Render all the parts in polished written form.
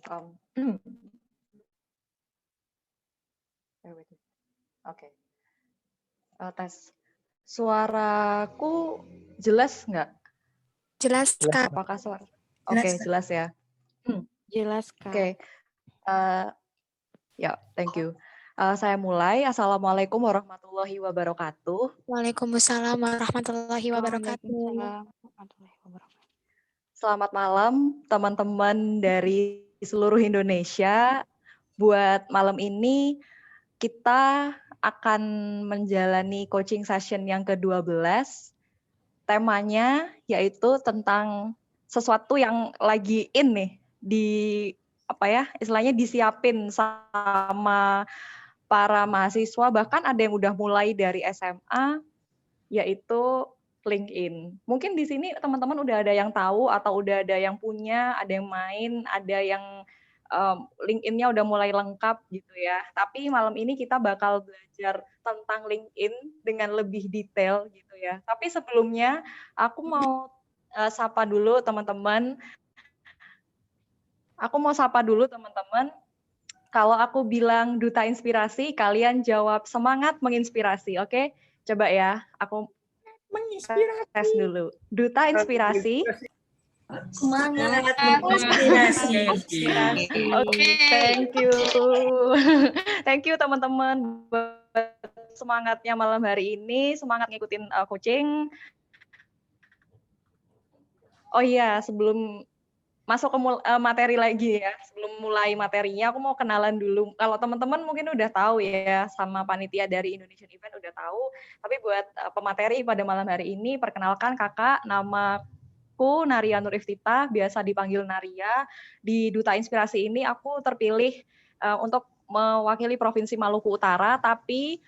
Um, Oke, tes. Suaraku jelas nggak? Jelas, Kak. Apakah suara? Jelas, Oke, Kak. jelas ya. Jelas, Kak. Oke, ya, thank you. Saya mulai. Assalamualaikum warahmatullahi wabarakatuh. Waalaikumsalam warahmatullahi wabarakatuh. Waalaikumsalam warahmatullahi wabarakatuh. Selamat malam teman-teman dari seluruh Indonesia. Buat malam ini kita akan menjalani coaching session yang ke-12. Temanya yaitu tentang sesuatu yang lagi in nih di istilahnya disiapin sama para mahasiswa, bahkan ada yang udah mulai dari SMA, yaitu LinkedIn. Mungkin di sini teman-teman udah ada yang tahu atau udah ada yang punya, ada yang main, ada yang LinkedIn-nya udah mulai lengkap gitu ya. Tapi malam ini kita bakal belajar tentang LinkedIn dengan lebih detail gitu ya. Tapi sebelumnya aku mau sapa dulu teman-teman. Kalau aku bilang duta inspirasi, kalian jawab semangat menginspirasi, oke? Coba ya, aku tes dulu. Duta inspirasi. Semangat menginspirasi. Oke, thank you. Thank you teman-teman buat semangatnya malam hari ini, semangat ngikutin coaching. Oh iya, sebelum masuk ke materi lagi ya, sebelum mulai materinya aku mau kenalan dulu. Kalau teman-teman mungkin udah tahu ya, sama panitia dari Indonesian Event udah tahu, tapi buat pemateri pada malam hari ini, perkenalkan kakak, namaku Naria Nur Iftitah, biasa dipanggil Naria. Di Duta Inspirasi ini aku terpilih untuk mewakili Provinsi Maluku Utara, tapi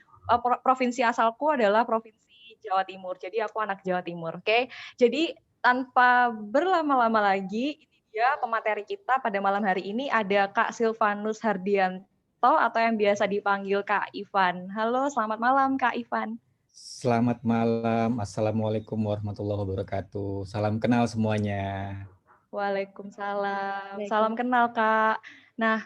provinsi asalku adalah Provinsi Jawa Timur. Jadi aku anak Jawa Timur, oke? Jadi tanpa berlama-lama lagi, ini dia pemateri kita pada malam hari ini ada Kak Silvanus Hardianto atau yang biasa dipanggil Kak Ivan. Halo, selamat malam Kak Ivan. Selamat malam, Assalamualaikum warahmatullahi wabarakatuh. Salam kenal semuanya. Waalaikumsalam. Salam kenal, Kak. Nah,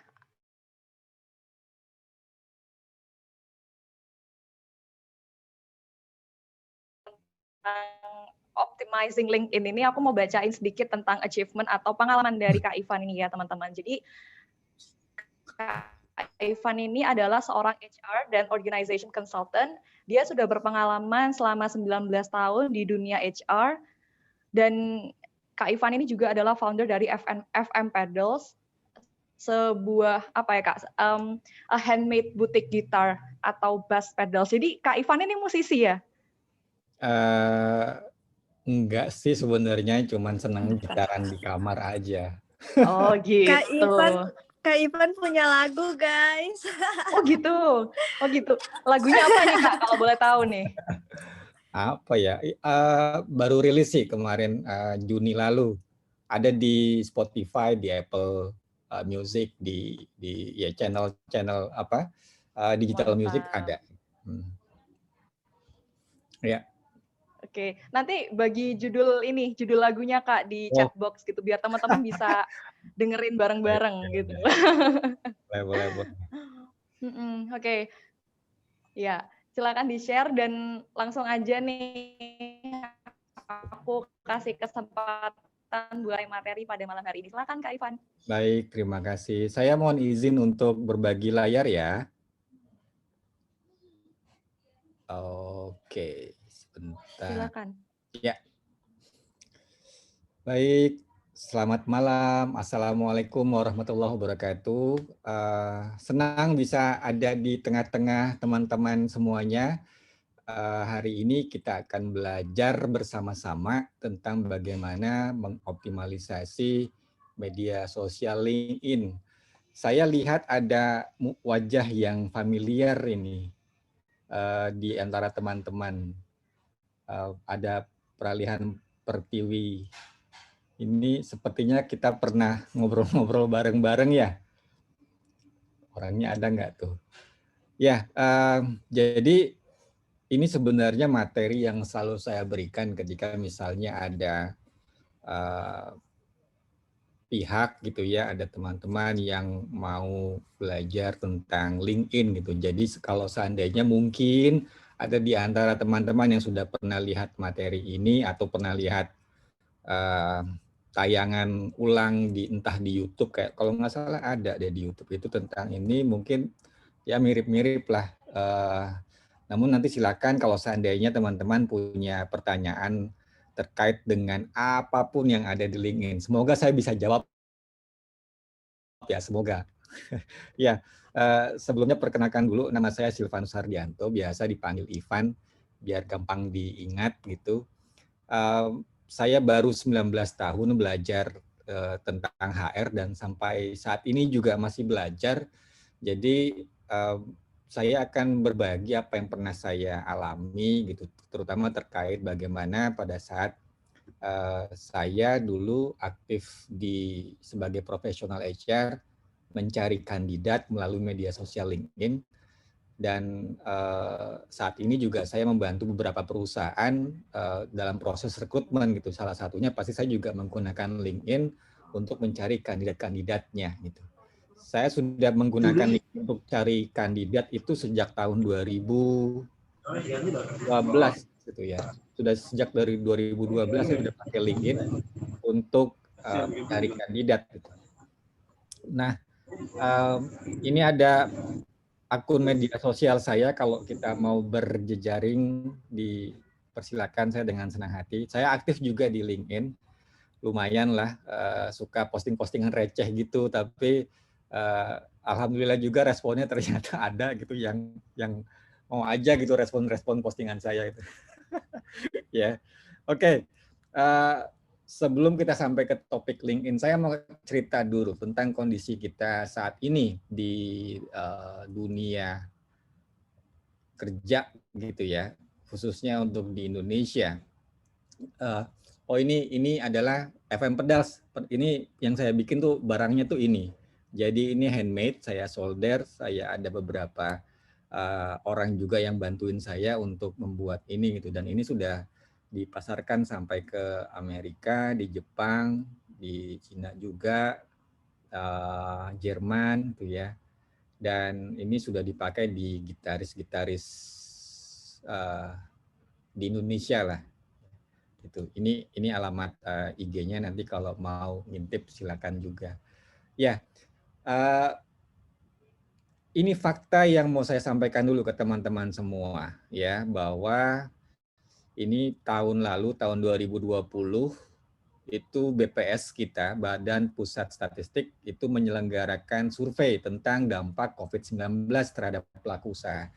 optimizing LinkedIn ini aku mau bacain sedikit tentang achievement atau pengalaman dari Kak Ivan ini ya, teman-teman. Jadi, Kak Ivan ini adalah seorang HR dan organization consultant. Dia sudah berpengalaman selama 19 tahun di dunia HR. Dan Kak Ivan ini juga adalah founder dari FM Pedals, sebuah a handmade boutique guitar atau bass pedals. Jadi Kak Ivan ini musisi ya? Enggak sih sebenarnya, cuman senang gitaran di kamar aja. Oh gitu. Kak Ivan punya lagu, guys. Oh gitu. Lagunya apa nih Kak, kalau boleh tahu nih? Apa ya? Baru rilis sih kemarin Juni lalu. Ada di Spotify, di Apple Music, di ya channel digital music ada. Ya. Oke, nanti bagi judul lagunya Kak di chat box gitu, biar teman-teman bisa dengerin bareng-bareng gitu. Boleh. Oke. Ya, silakan di-share dan langsung aja nih aku kasih kesempatan buat materi pada malam hari ini. Silakan Kak Ivan. Baik, terima kasih. Saya mohon izin untuk berbagi layar ya. Oke, sebentar. Silakan. Ya. Baik, selamat malam. Assalamualaikum warahmatullahi wabarakatuh. Senang bisa ada di tengah-tengah teman-teman semuanya. Hari ini kita akan belajar bersama-sama tentang bagaimana mengoptimalisasi media sosial LinkedIn. Saya lihat ada wajah yang familiar ini di antara teman-teman. Ada Peralihan Pertiwi. Ini sepertinya kita pernah ngobrol-ngobrol bareng-bareng ya. Orangnya ada nggak tuh? Ya, jadi ini sebenarnya materi yang selalu saya berikan ketika misalnya ada pihak gitu ya, ada teman-teman yang mau belajar tentang LinkedIn gitu. Jadi kalau seandainya mungkin ada di antara teman-teman yang sudah pernah lihat materi ini atau pernah lihat tayangan ulang entah di YouTube, kayak kalau nggak salah ada deh di YouTube itu tentang ini, mungkin ya mirip-mirip lah. Namun nanti silakan kalau seandainya teman-teman punya pertanyaan terkait dengan apapun yang ada di LinkedIn. Semoga saya bisa jawab ya, semoga. Ya, sebelumnya perkenalkan dulu, nama saya Silvanus Hardianto, biasa dipanggil Ivan, biar gampang diingat gitu. Saya baru 19 tahun belajar tentang HR dan sampai saat ini juga masih belajar. Jadi saya akan berbagi apa yang pernah saya alami gitu, terutama terkait bagaimana pada saat saya dulu aktif sebagai profesional HR, mencari kandidat melalui media sosial LinkedIn, dan saat ini juga saya membantu beberapa perusahaan dalam proses rekrutmen gitu. Salah satunya pasti saya juga menggunakan LinkedIn untuk mencari kandidat-kandidatnya gitu. Saya sudah menggunakan LinkedIn untuk cari kandidat itu sejak tahun 2012 gitu ya. Sudah sejak dari 2012 saya sudah pakai LinkedIn untuk mencari kandidat gitu. Nah, ini ada akun media sosial saya, kalau kita mau berjejaring dipersilakan, saya dengan senang hati. Saya aktif juga di LinkedIn, lumayan lah, suka posting-postingan receh gitu, tapi alhamdulillah juga responnya ternyata ada gitu yang mau aja gitu respon postingan saya itu. Ya, oke. Sebelum kita sampai ke topik LinkedIn, saya mau cerita dulu tentang kondisi kita saat ini di dunia kerja gitu ya, khususnya untuk di Indonesia. Ini adalah FM Pedas. Ini yang saya bikin tuh barangnya tuh ini. Jadi ini handmade, saya solder, saya ada beberapa orang juga yang bantuin saya untuk membuat ini gitu, dan ini sudah dipasarkan sampai ke Amerika, di Jepang, di Cina juga, Jerman gitu ya. Dan ini sudah dipakai di gitaris-gitaris di Indonesia lah. Gitu. Ini alamat IG-nya, nanti kalau mau ngintip silakan juga. Ya, ini fakta yang mau saya sampaikan dulu ke teman-teman semua ya, bahwa ini tahun lalu, tahun 2020, itu BPS kita, Badan Pusat Statistik, itu menyelenggarakan survei tentang dampak COVID-19 terhadap pelaku usaha.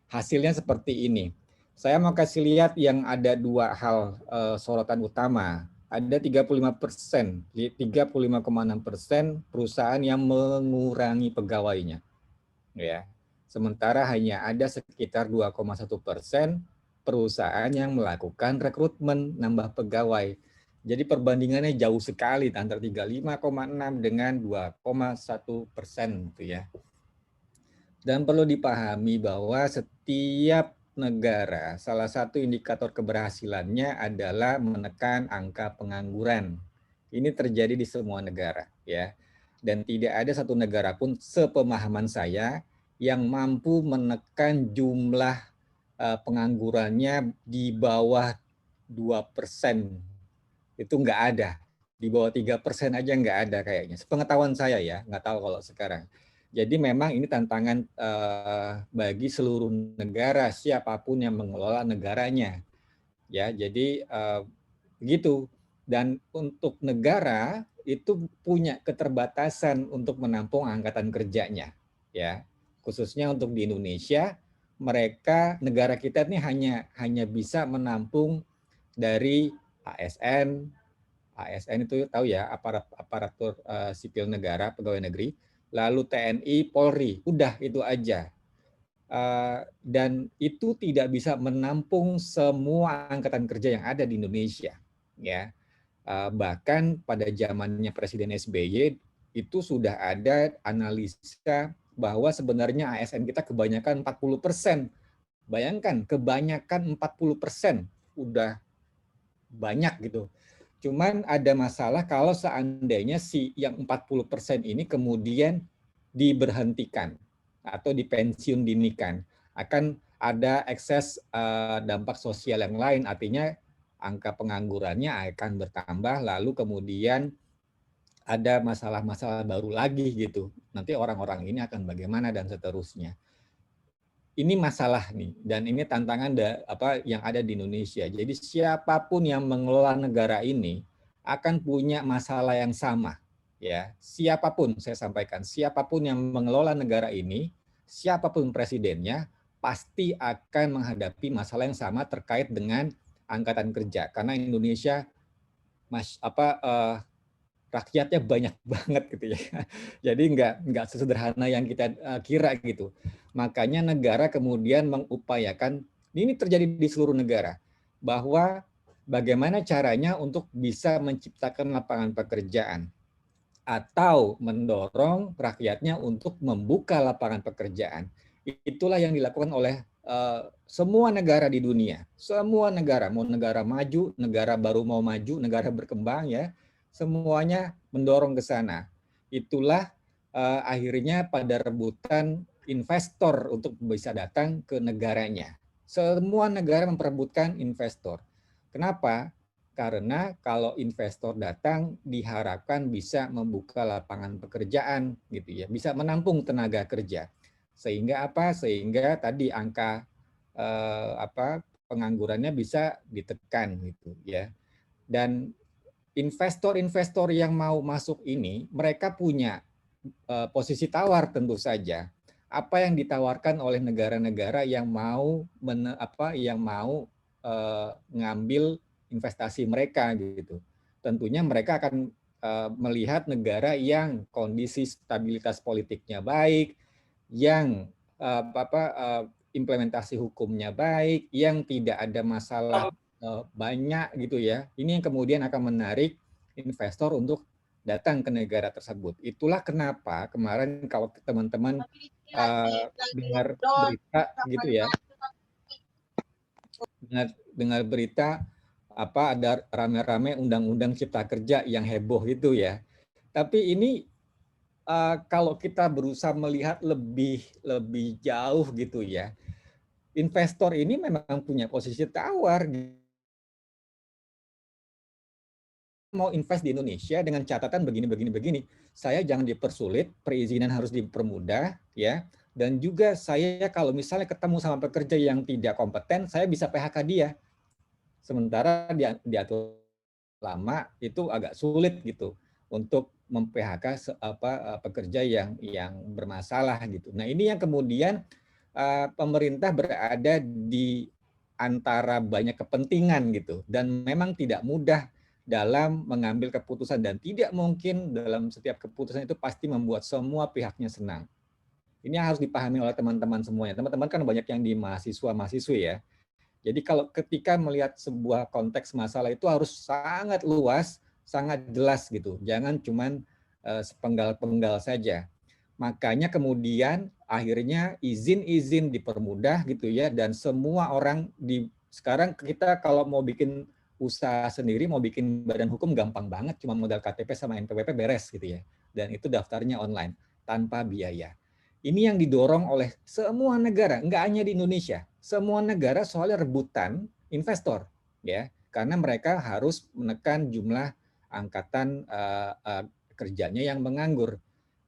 Hasilnya seperti ini. Saya mau kasih lihat yang ada dua hal sorotan utama. Ada 35%, 35,6% perusahaan yang mengurangi pegawainya. Ya. Sementara hanya ada sekitar 2,1% perusahaan yang melakukan rekrutmen nambah pegawai. Jadi perbandingannya jauh sekali antara 35,6 dengan 2,1% gitu ya. Dan perlu dipahami bahwa setiap negara, salah satu indikator keberhasilannya adalah menekan angka pengangguran. Ini terjadi di semua negara ya. Dan tidak ada satu negara pun sepemahaman saya yang mampu menekan jumlah penganggurannya di bawah 2%. Itu nggak ada. Di bawah 3% aja nggak ada kayaknya. Sepengetahuan saya ya, nggak tahu kalau sekarang. Jadi memang ini tantangan bagi seluruh negara, siapapun yang mengelola negaranya. Ya, jadi begitu. Dan untuk negara itu punya keterbatasan untuk menampung angkatan kerjanya. Ya, khususnya untuk di Indonesia, negara kita ini hanya bisa menampung dari ASN itu tahu ya, aparatur sipil negara, pegawai negeri, lalu TNI, Polri, udah itu aja. Dan itu tidak bisa menampung semua angkatan kerja yang ada di Indonesia. Ya, bahkan pada zamannya Presiden SBY itu sudah ada analisa bahwa sebenarnya ASN kita kebanyakan 40%. Bayangkan, kebanyakan 40%, udah banyak gitu. Cuman ada masalah kalau seandainya si yang 40% ini kemudian diberhentikan atau dipensiun dinikan. Akan ada ekses dampak sosial yang lain, artinya angka penganggurannya akan bertambah, lalu kemudian ada masalah-masalah baru lagi gitu. Nanti orang-orang ini akan bagaimana dan seterusnya. Ini masalah nih, dan ini tantangan yang ada di Indonesia. Jadi siapapun yang mengelola negara ini akan punya masalah yang sama. Ya, siapapun saya sampaikan, siapapun yang mengelola negara ini, siapapun presidennya, pasti akan menghadapi masalah yang sama terkait dengan angkatan kerja. Karena Indonesia rakyatnya banyak banget gitu ya. Jadi nggak sesederhana yang kita kira gitu. Makanya negara kemudian mengupayakan, ini terjadi di seluruh negara, bahwa bagaimana caranya untuk bisa menciptakan lapangan pekerjaan atau mendorong rakyatnya untuk membuka lapangan pekerjaan. Itulah yang dilakukan oleh semua negara di dunia. Semua negara, mau negara maju, negara baru mau maju, negara berkembang ya, semuanya mendorong ke sana. Itulah akhirnya pada rebutan investor untuk bisa datang ke negaranya. Semua negara memperebutkan investor. Kenapa? Karena kalau investor datang diharapkan bisa membuka lapangan pekerjaan gitu ya, bisa menampung tenaga kerja. Sehingga apa? Sehingga tadi angka penganggurannya bisa ditekan gitu ya. Dan investor-investor yang mau masuk ini, mereka punya posisi tawar tentu saja. Apa yang ditawarkan oleh negara-negara yang mau ngambil investasi mereka gitu. Tentunya mereka akan melihat negara yang kondisi stabilitas politiknya baik, yang implementasi hukumnya baik, yang tidak ada masalah banyak gitu ya. Ini yang kemudian akan menarik investor untuk datang ke negara tersebut. Itulah kenapa kemarin kalau teman-teman dengar berita gitu ya, dengar berita ada rame-rame undang-undang cipta kerja yang heboh gitu ya. Tapi ini kalau kita berusaha melihat lebih jauh gitu ya, investor ini memang punya posisi tawar. Mau invest di Indonesia dengan catatan begini. Saya jangan dipersulit, perizinan harus dipermudah ya. Dan juga saya kalau misalnya ketemu sama pekerja yang tidak kompeten, saya bisa PHK dia. Sementara diatur lama itu agak sulit gitu untuk mem-PHK pekerja yang bermasalah gitu. Nah, ini yang kemudian pemerintah berada di antara banyak kepentingan gitu, dan memang tidak mudah dalam mengambil keputusan, dan tidak mungkin dalam setiap keputusan itu pasti membuat semua pihaknya senang. Ini harus dipahami oleh teman-teman semuanya. Teman-teman kan banyak yang di mahasiswa-mahasiswi ya. Jadi kalau ketika melihat sebuah konteks masalah itu harus sangat luas, sangat jelas gitu. Jangan cuman sepenggal-penggal saja. Makanya kemudian akhirnya izin-izin dipermudah gitu ya, dan semua orang sekarang kita kalau mau bikin usaha sendiri, mau bikin badan hukum gampang banget, cuma modal KTP sama NPWP beres gitu ya. Dan itu daftarnya online tanpa biaya. Ini yang didorong oleh semua negara, enggak hanya di Indonesia. Semua negara soalnya rebutan investor ya, karena mereka harus menekan jumlah angkatan kerjanya yang menganggur.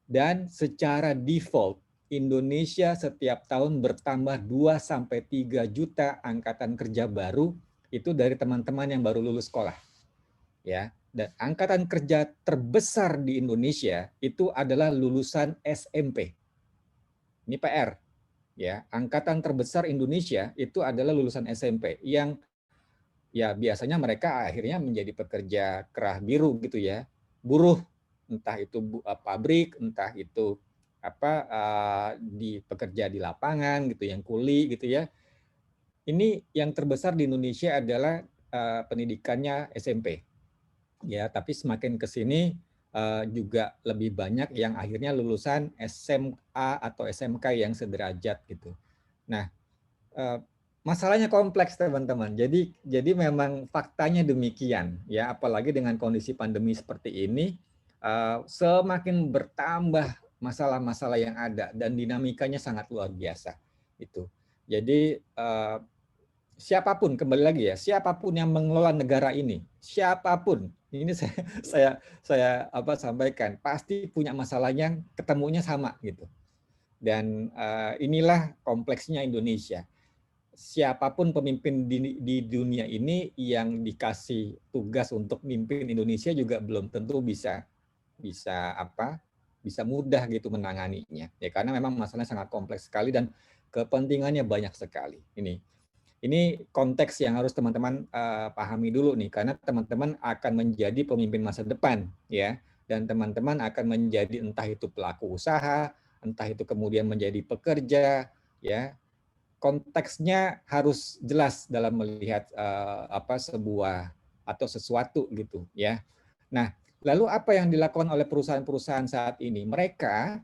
Dan secara default Indonesia setiap tahun bertambah 2-3 juta angkatan kerja baru itu dari teman-teman yang baru lulus sekolah. Ya, dan angkatan kerja terbesar di Indonesia itu adalah lulusan SMP. Ini PR. Ya, angkatan terbesar Indonesia itu adalah lulusan SMP yang ya biasanya mereka akhirnya menjadi pekerja kerah biru gitu ya. Buruh, entah itu pabrik, entah itu pekerja di lapangan gitu, yang kuli gitu ya. Ini yang terbesar di Indonesia adalah pendidikannya SMP. Ya, tapi semakin ke sini juga lebih banyak yang akhirnya lulusan SMA atau SMK yang sederajat gitu. Nah, masalahnya kompleks teman-teman. Jadi memang faktanya demikian ya, apalagi dengan kondisi pandemi seperti ini, semakin bertambah masalah-masalah yang ada dan dinamikanya sangat luar biasa itu. Jadi siapapun, kembali lagi ya, siapapun yang mengelola negara ini, siapapun, ini saya sampaikan, pasti punya masalah yang ketemunya sama gitu. Dan inilah kompleksnya Indonesia. Siapapun pemimpin di dunia ini yang dikasih tugas untuk memimpin Indonesia juga belum tentu bisa mudah gitu menanganinya. Ya karena memang masalahnya sangat kompleks sekali dan kepentingannya banyak sekali. Ini konteks yang harus teman-teman pahami dulu nih, karena teman-teman akan menjadi pemimpin masa depan ya, dan teman-teman akan menjadi entah itu pelaku usaha, entah itu kemudian menjadi pekerja ya. Konteksnya harus jelas dalam melihat sebuah atau sesuatu gitu ya. Nah, lalu apa yang dilakukan oleh perusahaan-perusahaan saat ini? Mereka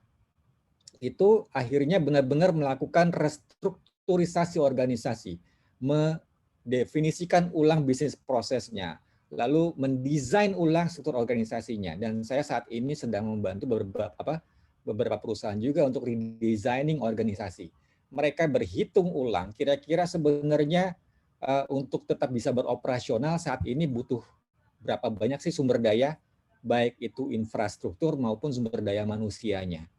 itu akhirnya benar-benar melakukan restrukturisasi organisasi, mendefinisikan ulang bisnis prosesnya, lalu mendesain ulang struktur organisasinya. Dan saya saat ini sedang membantu beberapa perusahaan juga untuk redesigning organisasi. Mereka berhitung ulang kira-kira sebenarnya untuk tetap bisa beroperasional saat ini butuh berapa banyak sih sumber daya, baik itu infrastruktur maupun sumber daya manusianya.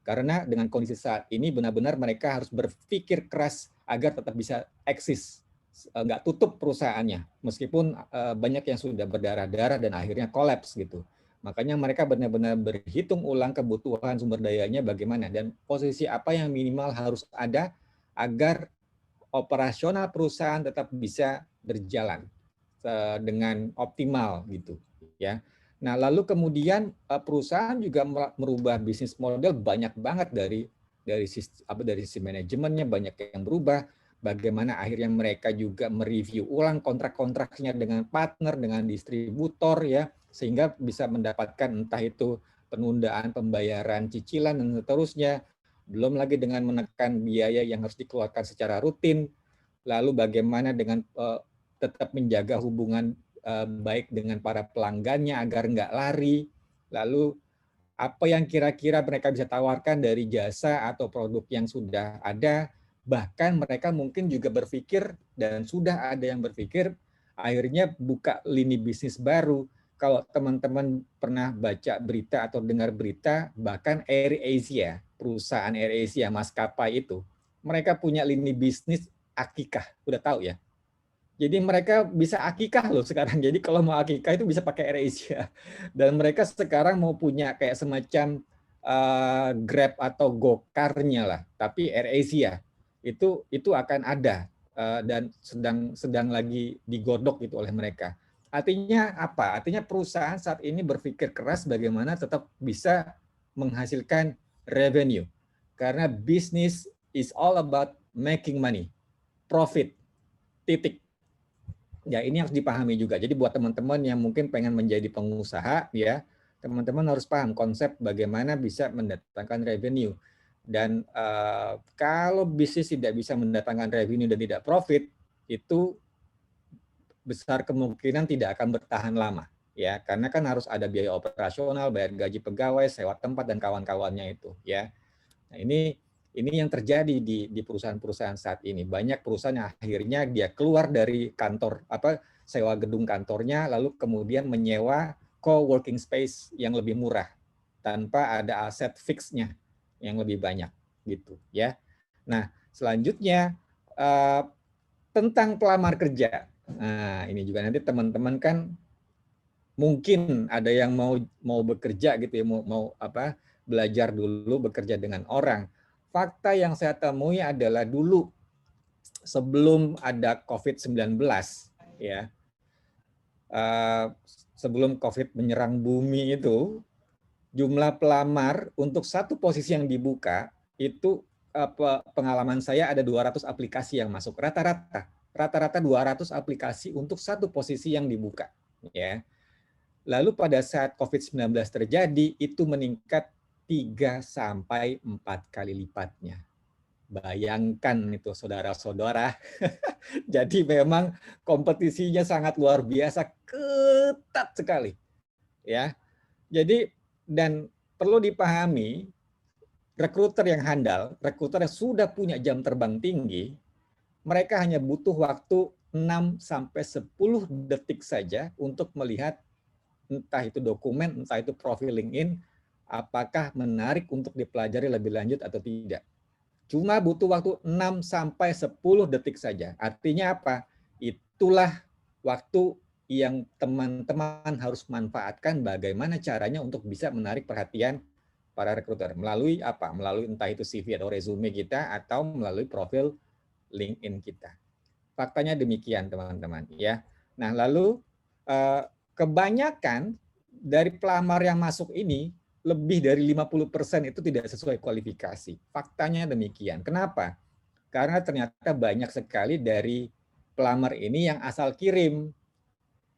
Karena dengan kondisi saat ini benar-benar mereka harus berpikir keras agar tetap bisa eksis, nggak tutup perusahaannya, meskipun banyak yang sudah berdarah-darah dan akhirnya kolaps gitu. Makanya mereka benar-benar berhitung ulang kebutuhan sumber dayanya bagaimana dan posisi apa yang minimal harus ada agar operasional perusahaan tetap bisa berjalan dengan optimal gitu ya. Nah, lalu kemudian perusahaan juga merubah bisnis model banyak banget dari sisi manajemennya banyak yang berubah. Bagaimana akhirnya mereka juga mereview ulang kontrak-kontraknya dengan partner, dengan distributor ya, sehingga bisa mendapatkan entah itu penundaan pembayaran cicilan dan seterusnya. Belum lagi dengan menekan biaya yang harus dikeluarkan secara rutin. Lalu bagaimana dengan tetap menjaga hubungan baik dengan para pelanggannya agar nggak lari. Lalu apa yang kira-kira mereka bisa tawarkan dari jasa atau produk yang sudah ada. Bahkan mereka mungkin juga berpikir dan sudah ada yang berpikir akhirnya buka lini bisnis baru. Kalau teman-teman pernah baca berita atau dengar berita, bahkan AirAsia, perusahaan AirAsia maskapai itu, mereka punya lini bisnis akikah, udah tahu ya. Jadi mereka bisa akikah loh sekarang. Jadi kalau mau akikah itu bisa pakai AirAsia. Dan mereka sekarang mau punya kayak semacam Grab atau Gokar-nya lah, tapi AirAsia itu akan ada dan sedang lagi digodok itu oleh mereka. Artinya apa? Artinya perusahaan saat ini berpikir keras bagaimana tetap bisa menghasilkan revenue. Karena bisnis is all about making money, profit, titik. Ya, ini harus dipahami juga. Jadi buat teman-teman yang mungkin pengen menjadi pengusaha, ya, teman-teman harus paham konsep bagaimana bisa mendatangkan revenue. Dan kalau bisnis tidak bisa mendatangkan revenue dan tidak profit, itu besar kemungkinan tidak akan bertahan lama, ya, karena kan harus ada biaya operasional, bayar gaji pegawai, sewa tempat dan kawan-kawannya itu, ya. Nah, ini yang terjadi di perusahaan-perusahaan saat ini. Banyak perusahaan yang akhirnya dia keluar dari kantor sewa gedung kantornya lalu kemudian menyewa co-working space yang lebih murah tanpa ada aset fixnya yang lebih banyak gitu ya. Nah, selanjutnya tentang pelamar kerja. Nah, ini juga nanti teman-teman kan mungkin ada yang mau bekerja gitu ya, mau belajar dulu bekerja dengan orang. Fakta yang saya temui adalah dulu sebelum ada COVID-19 ya, sebelum COVID menyerang bumi itu, jumlah pelamar untuk satu posisi yang dibuka itu pengalaman saya ada 200 aplikasi yang masuk rata-rata 200 aplikasi untuk satu posisi yang dibuka ya. Lalu pada saat COVID-19 terjadi itu meningkat 3 sampai 4 kali lipatnya. Bayangkan itu saudara-saudara. Jadi memang kompetisinya sangat luar biasa, ketat sekali. Ya. Jadi dan perlu dipahami, rekruter yang handal, rekruter yang sudah punya jam terbang tinggi, mereka hanya butuh waktu 6-10 detik saja untuk melihat entah itu dokumen, entah itu profil LinkedIn, apakah menarik untuk dipelajari lebih lanjut atau tidak. Cuma butuh waktu 6-10 detik saja. Artinya apa? Itulah waktu yang teman-teman harus manfaatkan bagaimana caranya untuk bisa menarik perhatian para rekruter. Melalui apa? Melalui entah itu CV atau resume kita atau melalui profil LinkedIn kita. Faktanya demikian, teman-teman. Ya. Nah, lalu kebanyakan dari pelamar yang masuk ini lebih dari 50% itu tidak sesuai kualifikasi. Faktanya demikian. Kenapa? Karena ternyata banyak sekali dari pelamar ini yang asal kirim.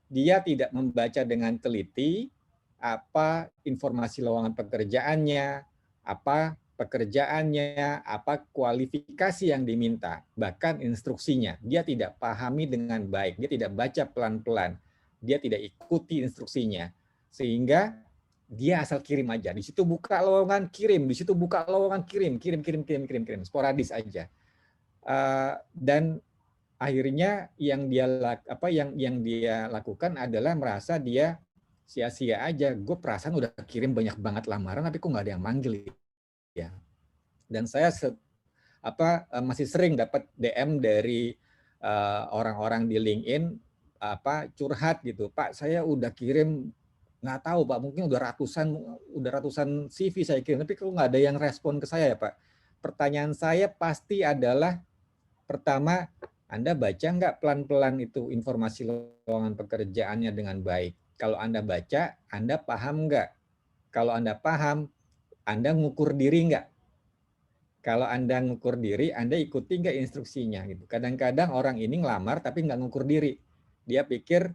Dia tidak membaca dengan teliti apa informasi lowongan pekerjaannya, apa pekerjaannya, apa kualifikasi yang diminta, bahkan instruksinya. Dia tidak pahami dengan baik, dia tidak baca pelan-pelan, dia tidak ikuti instruksinya. Sehingga dia asal kirim aja. Di situ buka lowongan kirim, di situ buka lowongan kirim, sporadis aja. Dan akhirnya yang dia lakukan adalah merasa dia sia-sia aja. Gue perasaan udah kirim banyak banget lamaran, tapi kok nggak ada yang manggil ya. Dan saya masih sering dapat DM dari orang-orang di LinkedIn curhat gitu, Pak, saya udah kirim, nggak tahu Pak, mungkin udah ratusan CV saya kirim, tapi kok nggak ada yang respon ke saya ya Pak. Pertanyaan saya pasti adalah, pertama, Anda baca nggak pelan-pelan itu informasi lowongan pekerjaannya dengan baik? Kalau Anda baca, Anda paham nggak? Kalau Anda paham, Anda ngukur diri nggak? Kalau Anda ngukur diri, Anda ikuti nggak instruksinya? Gitu. Kadang-kadang orang ini ngelamar tapi nggak ngukur diri. Dia pikir,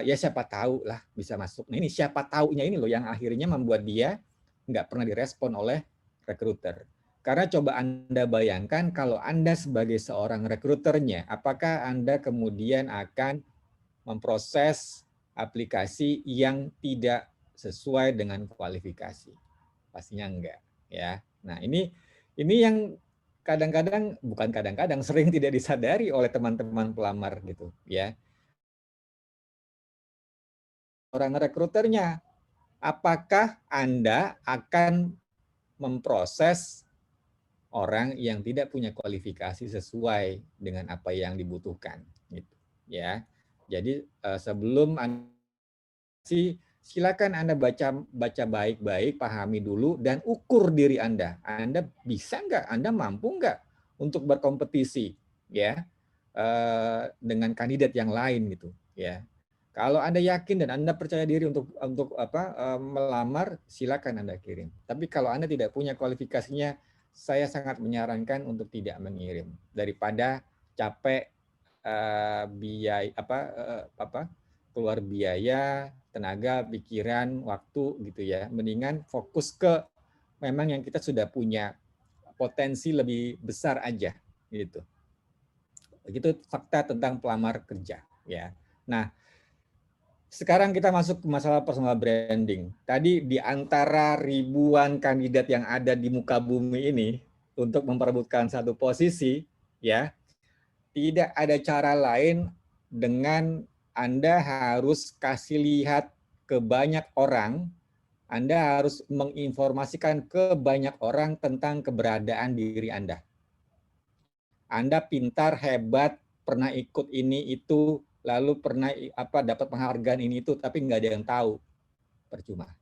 ya siapa tahu lah bisa masuk. Nah ini siapa taunya ini loh yang akhirnya membuat dia nggak pernah direspon oleh rekruter. Karena coba Anda bayangkan kalau Anda sebagai seorang rekruternya, apakah Anda kemudian akan memproses aplikasi yang tidak sesuai dengan kualifikasi? Pastinya enggak, ya. Nah, ini yang kadang-kadang, bukan kadang-kadang, sering tidak disadari oleh teman-teman pelamar gitu, ya. Orang rekruternya, apakah Anda akan memproses orang yang tidak punya kualifikasi sesuai dengan apa yang dibutuhkan, gitu, ya. Jadi sebelum silakan Anda baca baik-baik, pahami dulu dan ukur diri Anda. Anda bisa nggak? Anda mampu nggak untuk berkompetisi, ya, dengan kandidat yang lain gitu, ya. Kalau Anda yakin dan Anda percaya diri untuk melamar, silakan Anda kirim. Tapi kalau Anda tidak punya kualifikasinya, saya sangat menyarankan untuk tidak mengirim daripada capek keluar biaya, tenaga, pikiran, waktu gitu ya. Mendingan fokus ke memang yang kita sudah punya potensi lebih besar aja gitu. Begitu fakta tentang pelamar kerja ya. Nah, sekarang kita masuk ke masalah personal branding. Tadi di antara ribuan kandidat yang ada di muka bumi ini untuk memperebutkan satu posisi, ya, tidak ada cara lain dengan Anda harus kasih lihat ke banyak orang, Anda harus menginformasikan ke banyak orang tentang keberadaan diri Anda. Anda pintar, hebat, pernah ikut ini itu, lalu pernah dapat penghargaan ini itu, tapi nggak ada yang tahu, percuma.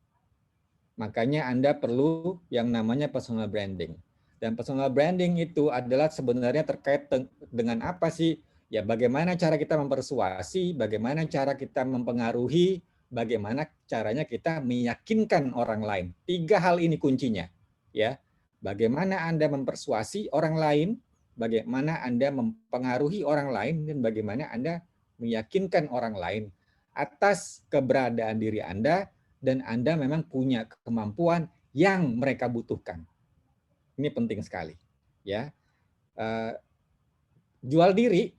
Makanya Anda perlu yang namanya personal branding. Dan personal branding itu adalah sebenarnya terkait dengan apa sih? Ya bagaimana cara kita mempersuasi, bagaimana cara kita mempengaruhi, bagaimana caranya kita meyakinkan orang lain. 3 hal ini kuncinya. Ya, bagaimana Anda mempersuasi orang lain, bagaimana Anda mempengaruhi orang lain, dan bagaimana Anda meyakinkan orang lain atas keberadaan diri Anda dan Anda memang punya kemampuan yang mereka butuhkan. Ini penting sekali, ya. jual diri.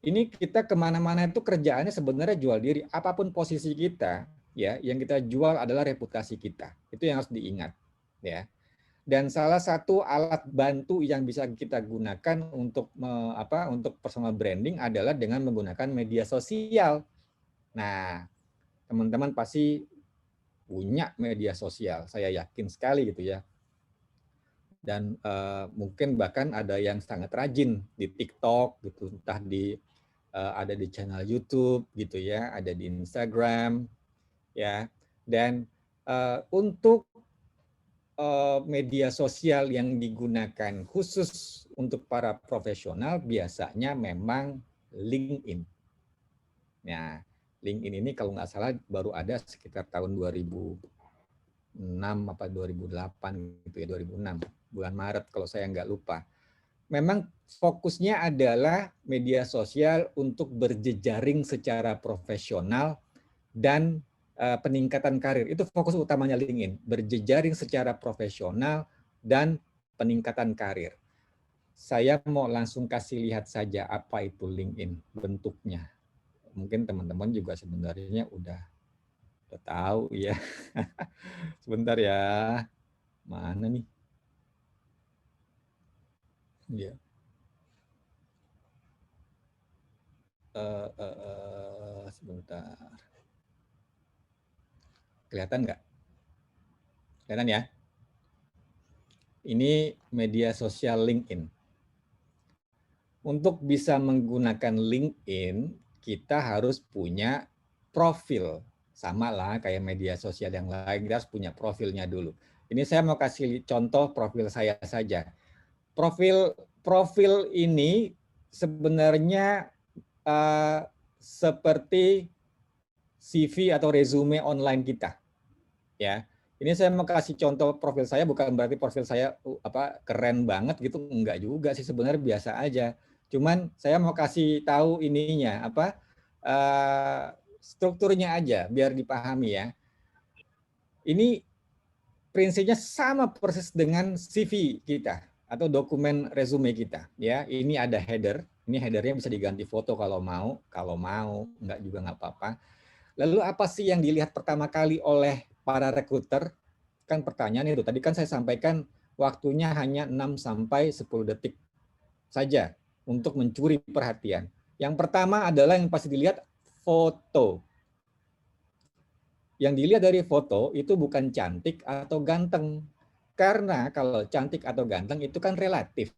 Ini kita kemana-mana itu kerjaannya sebenarnya jual diri. Apapun posisi kita, ya, yang kita jual adalah reputasi kita. Itu yang harus diingat, ya. Dan salah satu alat bantu yang bisa kita gunakan untuk untuk personal branding adalah dengan menggunakan media sosial. Nah, teman-teman pasti punya media sosial, saya yakin sekali gitu ya. Dan mungkin bahkan ada yang sangat rajin di TikTok gitu, entah ada di channel YouTube gitu ya, ada di Instagram ya. Dan untuk media sosial yang digunakan khusus untuk para profesional biasanya memang LinkedIn. Nah, LinkedIn ini kalau nggak salah baru ada sekitar tahun 2006 apa 2008 gitu ya, 2006 bulan Maret kalau saya nggak lupa. Memang fokusnya adalah media sosial untuk berjejaring secara profesional dan peningkatan karir. Itu fokus utamanya LinkedIn, berjejaring secara profesional dan peningkatan karir. Saya mau langsung kasih lihat saja apa itu LinkedIn bentuknya. Mungkin teman-teman juga sebenarnya udah tahu ya. Sebentar ya. Mana nih? Ya. Sebentar. Kelihatan nggak? Kelihatan ya? Ini media sosial LinkedIn. Untuk bisa menggunakan LinkedIn, kita harus punya profil. Sama lah kayak media sosial yang lain, kita harus punya profilnya dulu. Ini saya mau kasih contoh profil saya saja. Profil ini sebenarnya seperti CV atau resume online kita. Ya, ini saya mau kasih contoh profil saya, bukan berarti profil saya keren banget gitu, enggak juga sih, sebenarnya biasa aja. Cuman saya mau kasih tahu ininya strukturnya aja biar dipahami ya. Ini prinsipnya sama persis dengan CV kita atau dokumen resume kita ya. Ini ada header, ini headernya bisa diganti foto kalau mau enggak juga nggak apa-apa. Lalu apa sih yang dilihat pertama kali oleh para rekruter? Kan pertanyaan itu, tadi kan saya sampaikan waktunya hanya 6 sampai 10 detik saja untuk mencuri perhatian. Yang pertama adalah yang pasti dilihat foto. Yang dilihat dari foto itu bukan cantik atau ganteng. Karena kalau cantik atau ganteng itu kan relatif.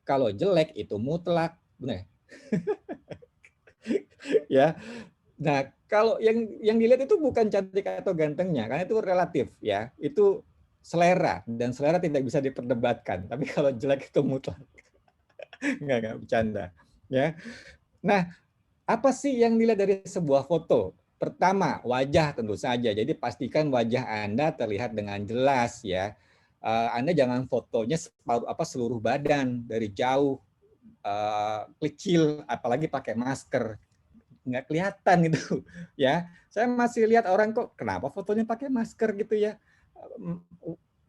Kalau jelek itu mutlak. Benar. Ya. Nah, kalau yang dilihat itu bukan cantik atau gantengnya, karena itu relatif ya. Itu selera, dan selera tidak bisa diperdebatkan. Tapi kalau jelek itu mutlak. Enggak bercanda. Ya. Nah, apa sih yang dilihat dari sebuah foto? Pertama, wajah tentu saja. Jadi pastikan wajah Anda terlihat dengan jelas ya. Anda jangan fotonya seluruh badan dari jauh, kecil, apalagi pakai masker. Nggak kelihatan gitu ya. Saya masih lihat orang kok kenapa fotonya pakai masker gitu ya.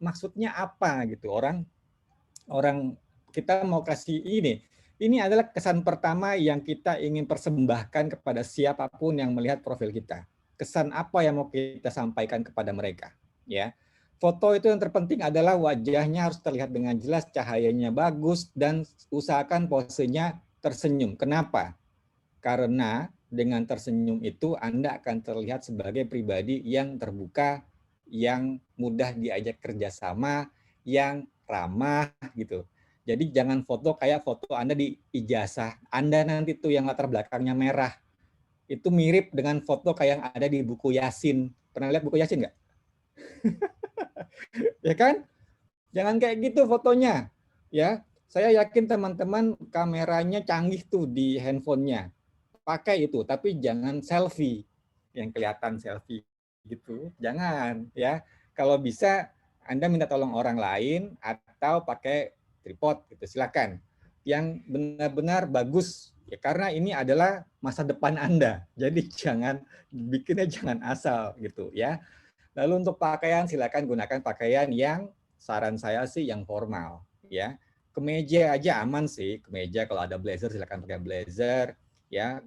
Maksudnya apa gitu. Orang kita mau kasih ini. Ini adalah kesan pertama yang kita ingin persembahkan kepada siapapun yang melihat profil kita. Kesan apa yang mau kita sampaikan kepada mereka, ya. Foto itu yang terpenting adalah wajahnya harus terlihat dengan jelas, cahayanya bagus, dan usahakan posenya tersenyum. Kenapa? Karena dengan tersenyum itu Anda akan terlihat sebagai pribadi yang terbuka, yang mudah diajak kerjasama, yang ramah gitu. Jadi jangan foto kayak foto Anda di ijazah. Anda nanti tuh yang latar belakangnya merah. Itu mirip dengan foto kayak yang ada di buku Yasin. Pernah lihat buku Yasin nggak? Ya kan? Jangan kayak gitu fotonya. Ya, saya yakin teman-teman kameranya canggih tuh di handphonenya. Pakai itu, tapi jangan selfie. Yang kelihatan selfie gitu. Jangan ya. Kalau bisa Anda minta tolong orang lain atau pakai tripod gitu, silakan. Yang benar-benar bagus ya, karena ini adalah masa depan Anda. Jadi bikinnya jangan asal gitu ya. Lalu untuk pakaian silakan gunakan pakaian yang saran saya sih yang formal ya. kemeja aja aman sih, kemeja kalau ada blazer silakan pakai blazer, ya.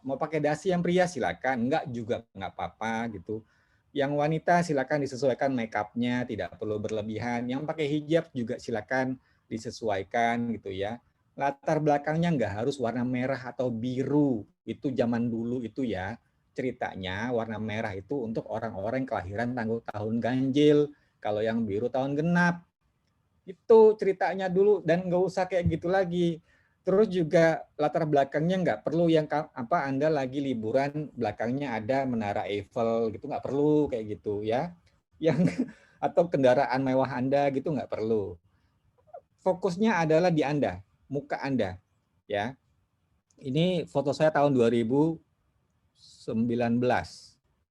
Mau pakai dasi yang pria silakan, enggak juga nggak apa-apa gitu. Yang wanita silakan disesuaikan make up-nya, tidak perlu berlebihan. Yang pakai hijab juga silakan disesuaikan gitu ya. Latar belakangnya nggak harus warna merah atau biru. Itu zaman dulu itu ya. Ceritanya warna merah itu untuk orang-orang kelahiran tahun ganjil. Kalau yang biru tahun genap. Itu ceritanya dulu dan nggak usah kayak gitu lagi. Terus juga latar belakangnya nggak perlu yang apa Anda lagi liburan belakangnya ada menara Eiffel gitu, nggak perlu kayak gitu ya. Yang atau kendaraan mewah Anda gitu nggak perlu. Fokusnya adalah di Anda, muka Anda ya. Ini foto saya tahun 2019.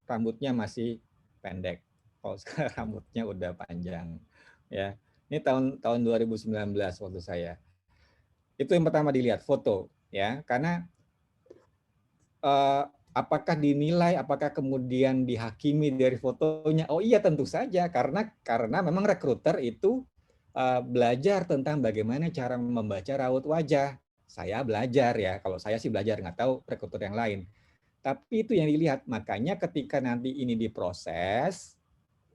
Rambutnya masih pendek. Kalau sekarang rambutnya udah panjang ya. Ini tahun 2019 waktu saya. Itu yang pertama dilihat foto ya, karena apakah dinilai, apakah kemudian dihakimi dari fotonya? Oh iya tentu saja, karena memang rekruter itu belajar tentang bagaimana cara membaca raut wajah. Saya belajar ya, kalau saya sih belajar, nggak tahu rekruter yang lain. Tapi itu yang dilihat, makanya ketika nanti ini diproses,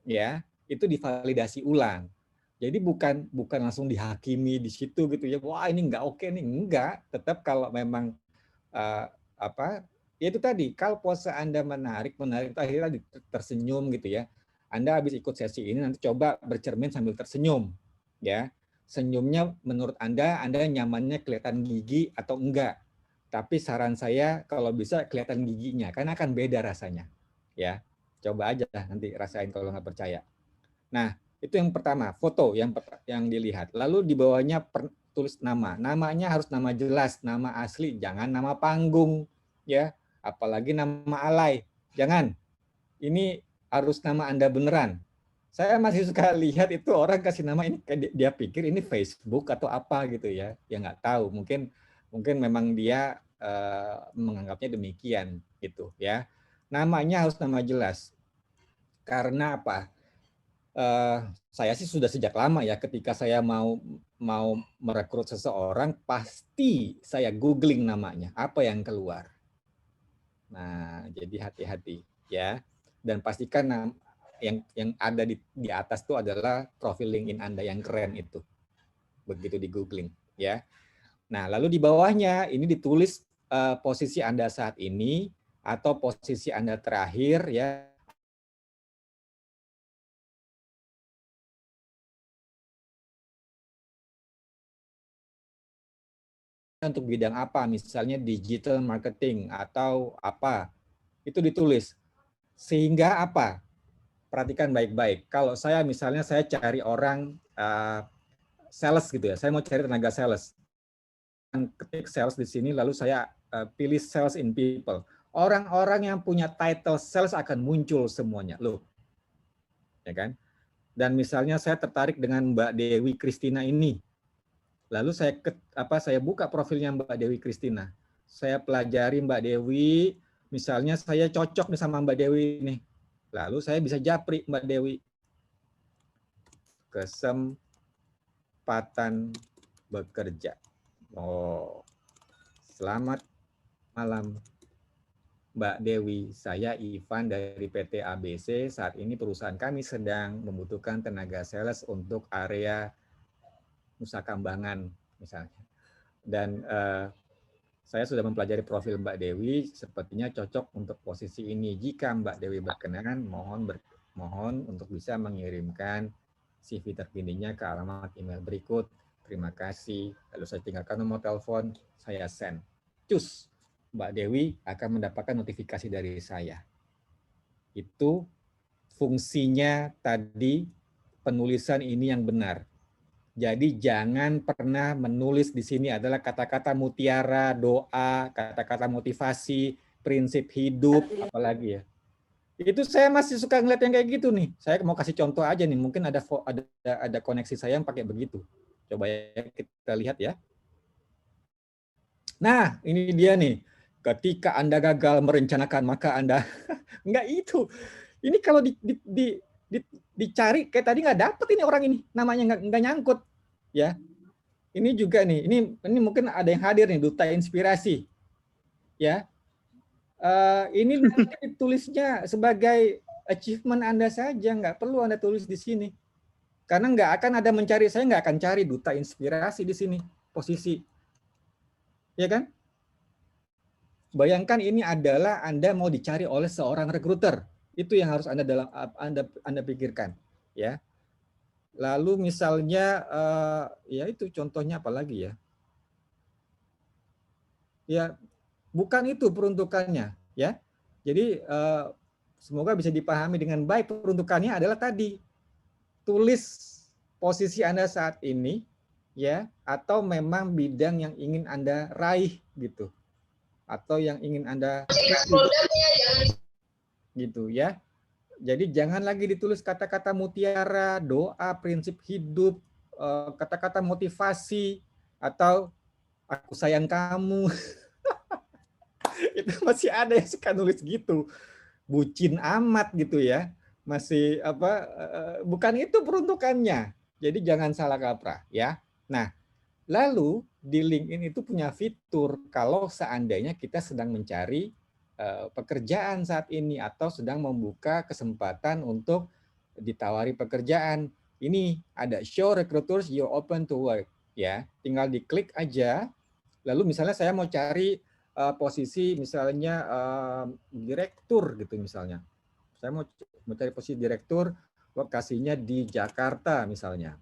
ya itu divalidasi ulang. Jadi bukan langsung dihakimi di situ gitu ya. Wah ini nggak oke nih, enggak. Tetap kalau memang ya itu tadi, kalau pose Anda menarik itu akhirnya tersenyum gitu ya. Anda habis ikut sesi ini nanti coba bercermin sambil tersenyum ya. Senyumnya menurut Anda nyamannya kelihatan gigi atau enggak. Tapi saran saya kalau bisa kelihatan giginya karena akan beda rasanya. Ya. Coba aja nanti rasain kalau nggak percaya. Nah, itu yang pertama, foto yang dilihat. Lalu di bawahnya tulis nama. Namanya harus nama jelas, nama asli, jangan nama panggung ya. Apalagi nama alay. Jangan. Ini harus nama Anda beneran. Saya masih suka lihat itu orang kasih nama ini dia pikir ini Facebook atau apa gitu ya. Ya nggak tahu, mungkin memang dia menganggapnya demikian gitu ya. Namanya harus nama jelas. Karena apa? Saya sih sudah sejak lama ya, ketika saya mau merekrut seseorang pasti saya googling namanya, apa yang keluar. Nah, jadi hati-hati ya, dan pastikan yang ada di atas itu adalah profil LinkedIn Anda yang keren itu, begitu di googling ya. Nah, lalu di bawahnya ini ditulis posisi Anda saat ini atau posisi Anda terakhir ya. Untuk bidang apa, misalnya digital marketing atau apa, itu ditulis. Sehingga apa? Perhatikan baik-baik. Kalau saya misalnya saya cari orang sales gitu ya, saya mau cari tenaga sales. Ketik sales di sini, lalu saya pilih sales in people. Orang-orang yang punya title sales akan muncul semuanya, loh, ya kan? Dan misalnya saya tertarik dengan Mbak Dewi Kristina ini. Lalu saya buka profilnya Mbak Dewi Kristina. Saya pelajari Mbak Dewi, misalnya saya cocok nih sama Mbak Dewi nih. Lalu saya bisa japri Mbak Dewi. Kesempatan bekerja. Oh, selamat malam Mbak Dewi. Saya Ivan dari PT ABC. Saat ini perusahaan kami sedang membutuhkan tenaga sales untuk area Nusa Kambangan misalnya. Dan saya sudah mempelajari profil Mbak Dewi, sepertinya cocok untuk posisi ini. Jika Mbak Dewi berkenan, mohon untuk bisa mengirimkan CV terkininya ke alamat email berikut. Terima kasih. Lalu saya tinggalkan nomor telepon, saya send. Cus, Mbak Dewi akan mendapatkan notifikasi dari saya. Itu fungsinya tadi, penulisan ini yang benar. Jadi jangan pernah menulis di sini adalah kata-kata mutiara, doa, kata-kata motivasi, prinsip hidup, apalagi ya. Itu saya masih suka ngeliat yang kayak gitu nih. Saya mau kasih contoh aja nih, mungkin ada koneksi saya yang pakai begitu. Coba ya kita lihat ya. Nah, ini dia nih. Ketika Anda gagal merencanakan, maka Anda enggak itu. Ini kalau dicari kayak tadi nggak dapet ini orang ini, namanya nggak nyangkut ya. Ini juga nih, ini mungkin ada yang hadir nih, duta inspirasi, ya. Ini nanti tulisnya sebagai achievement Anda saja, nggak perlu Anda tulis di sini. Karena nggak akan ada mencari, saya nggak akan cari duta inspirasi di sini, posisi. Ya kan? Bayangkan ini adalah Anda mau dicari oleh seorang recruiter. Itu yang harus Anda pikirkan. Ya. Lalu misalnya, ya itu contohnya apa lagi ya? Ya, bukan itu peruntukannya, ya. Jadi semoga bisa dipahami dengan baik. Peruntukannya adalah tadi, tulis posisi Anda saat ini, ya, atau memang bidang yang ingin Anda raih gitu, atau yang ingin Anda gitu, ya. Jadi jangan lagi ditulis kata-kata mutiara, doa, prinsip hidup, kata-kata motivasi, atau aku sayang kamu. Itu masih ada yang suka nulis gitu, bucin amat gitu ya, masih apa, bukan itu peruntukannya. Jadi jangan salah kaprah ya. Nah, lalu di LinkedIn itu punya fitur kalau seandainya kita sedang mencari pekerjaan saat ini atau sedang membuka kesempatan untuk ditawari pekerjaan. Ini ada show recruiters you're open to work ya. Tinggal diklik aja. Lalu misalnya saya mau cari posisi misalnya direktur gitu misalnya. Saya mau cari posisi direktur, lokasinya di Jakarta misalnya.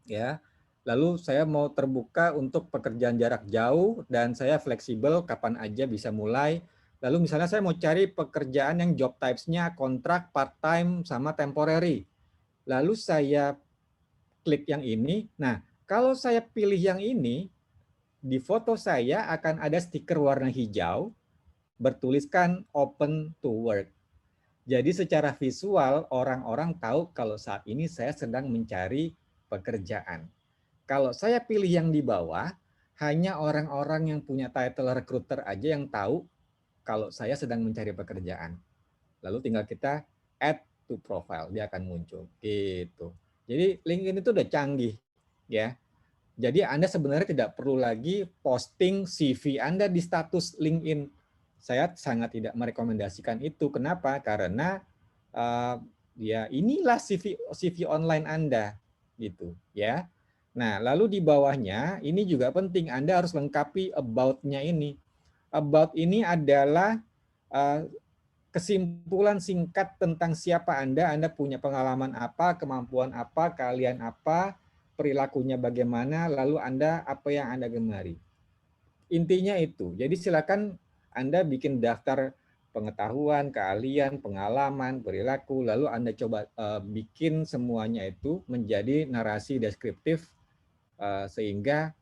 Ya. Lalu saya mau terbuka untuk pekerjaan jarak jauh dan saya fleksibel kapan aja bisa mulai. Lalu misalnya saya mau cari pekerjaan yang job types-nya kontrak, part-time, sama temporary. Lalu saya klik yang ini. Nah, kalau saya pilih yang ini, di foto saya akan ada stiker warna hijau bertuliskan open to work. Jadi secara visual orang-orang tahu kalau saat ini saya sedang mencari pekerjaan. Kalau saya pilih yang di bawah, hanya orang-orang yang punya title recruiter aja yang tahu kalau saya sedang mencari pekerjaan. Lalu tinggal kita add to profile, dia akan muncul gitu. Jadi LinkedIn itu udah canggih ya. Jadi Anda sebenarnya tidak perlu lagi posting CV Anda di status LinkedIn. Saya sangat tidak merekomendasikan itu. Kenapa? Karena ya inilah CV online Anda gitu ya. Nah, lalu di bawahnya ini juga penting, Anda harus lengkapi about-nya ini. About ini adalah kesimpulan singkat tentang siapa Anda punya pengalaman apa, kemampuan apa, keahlian apa, perilakunya bagaimana, lalu Anda apa yang Anda gemari. Intinya itu. Jadi silakan Anda bikin daftar pengetahuan, keahlian, pengalaman, perilaku, lalu Anda coba bikin semuanya itu menjadi narasi deskriptif sehingga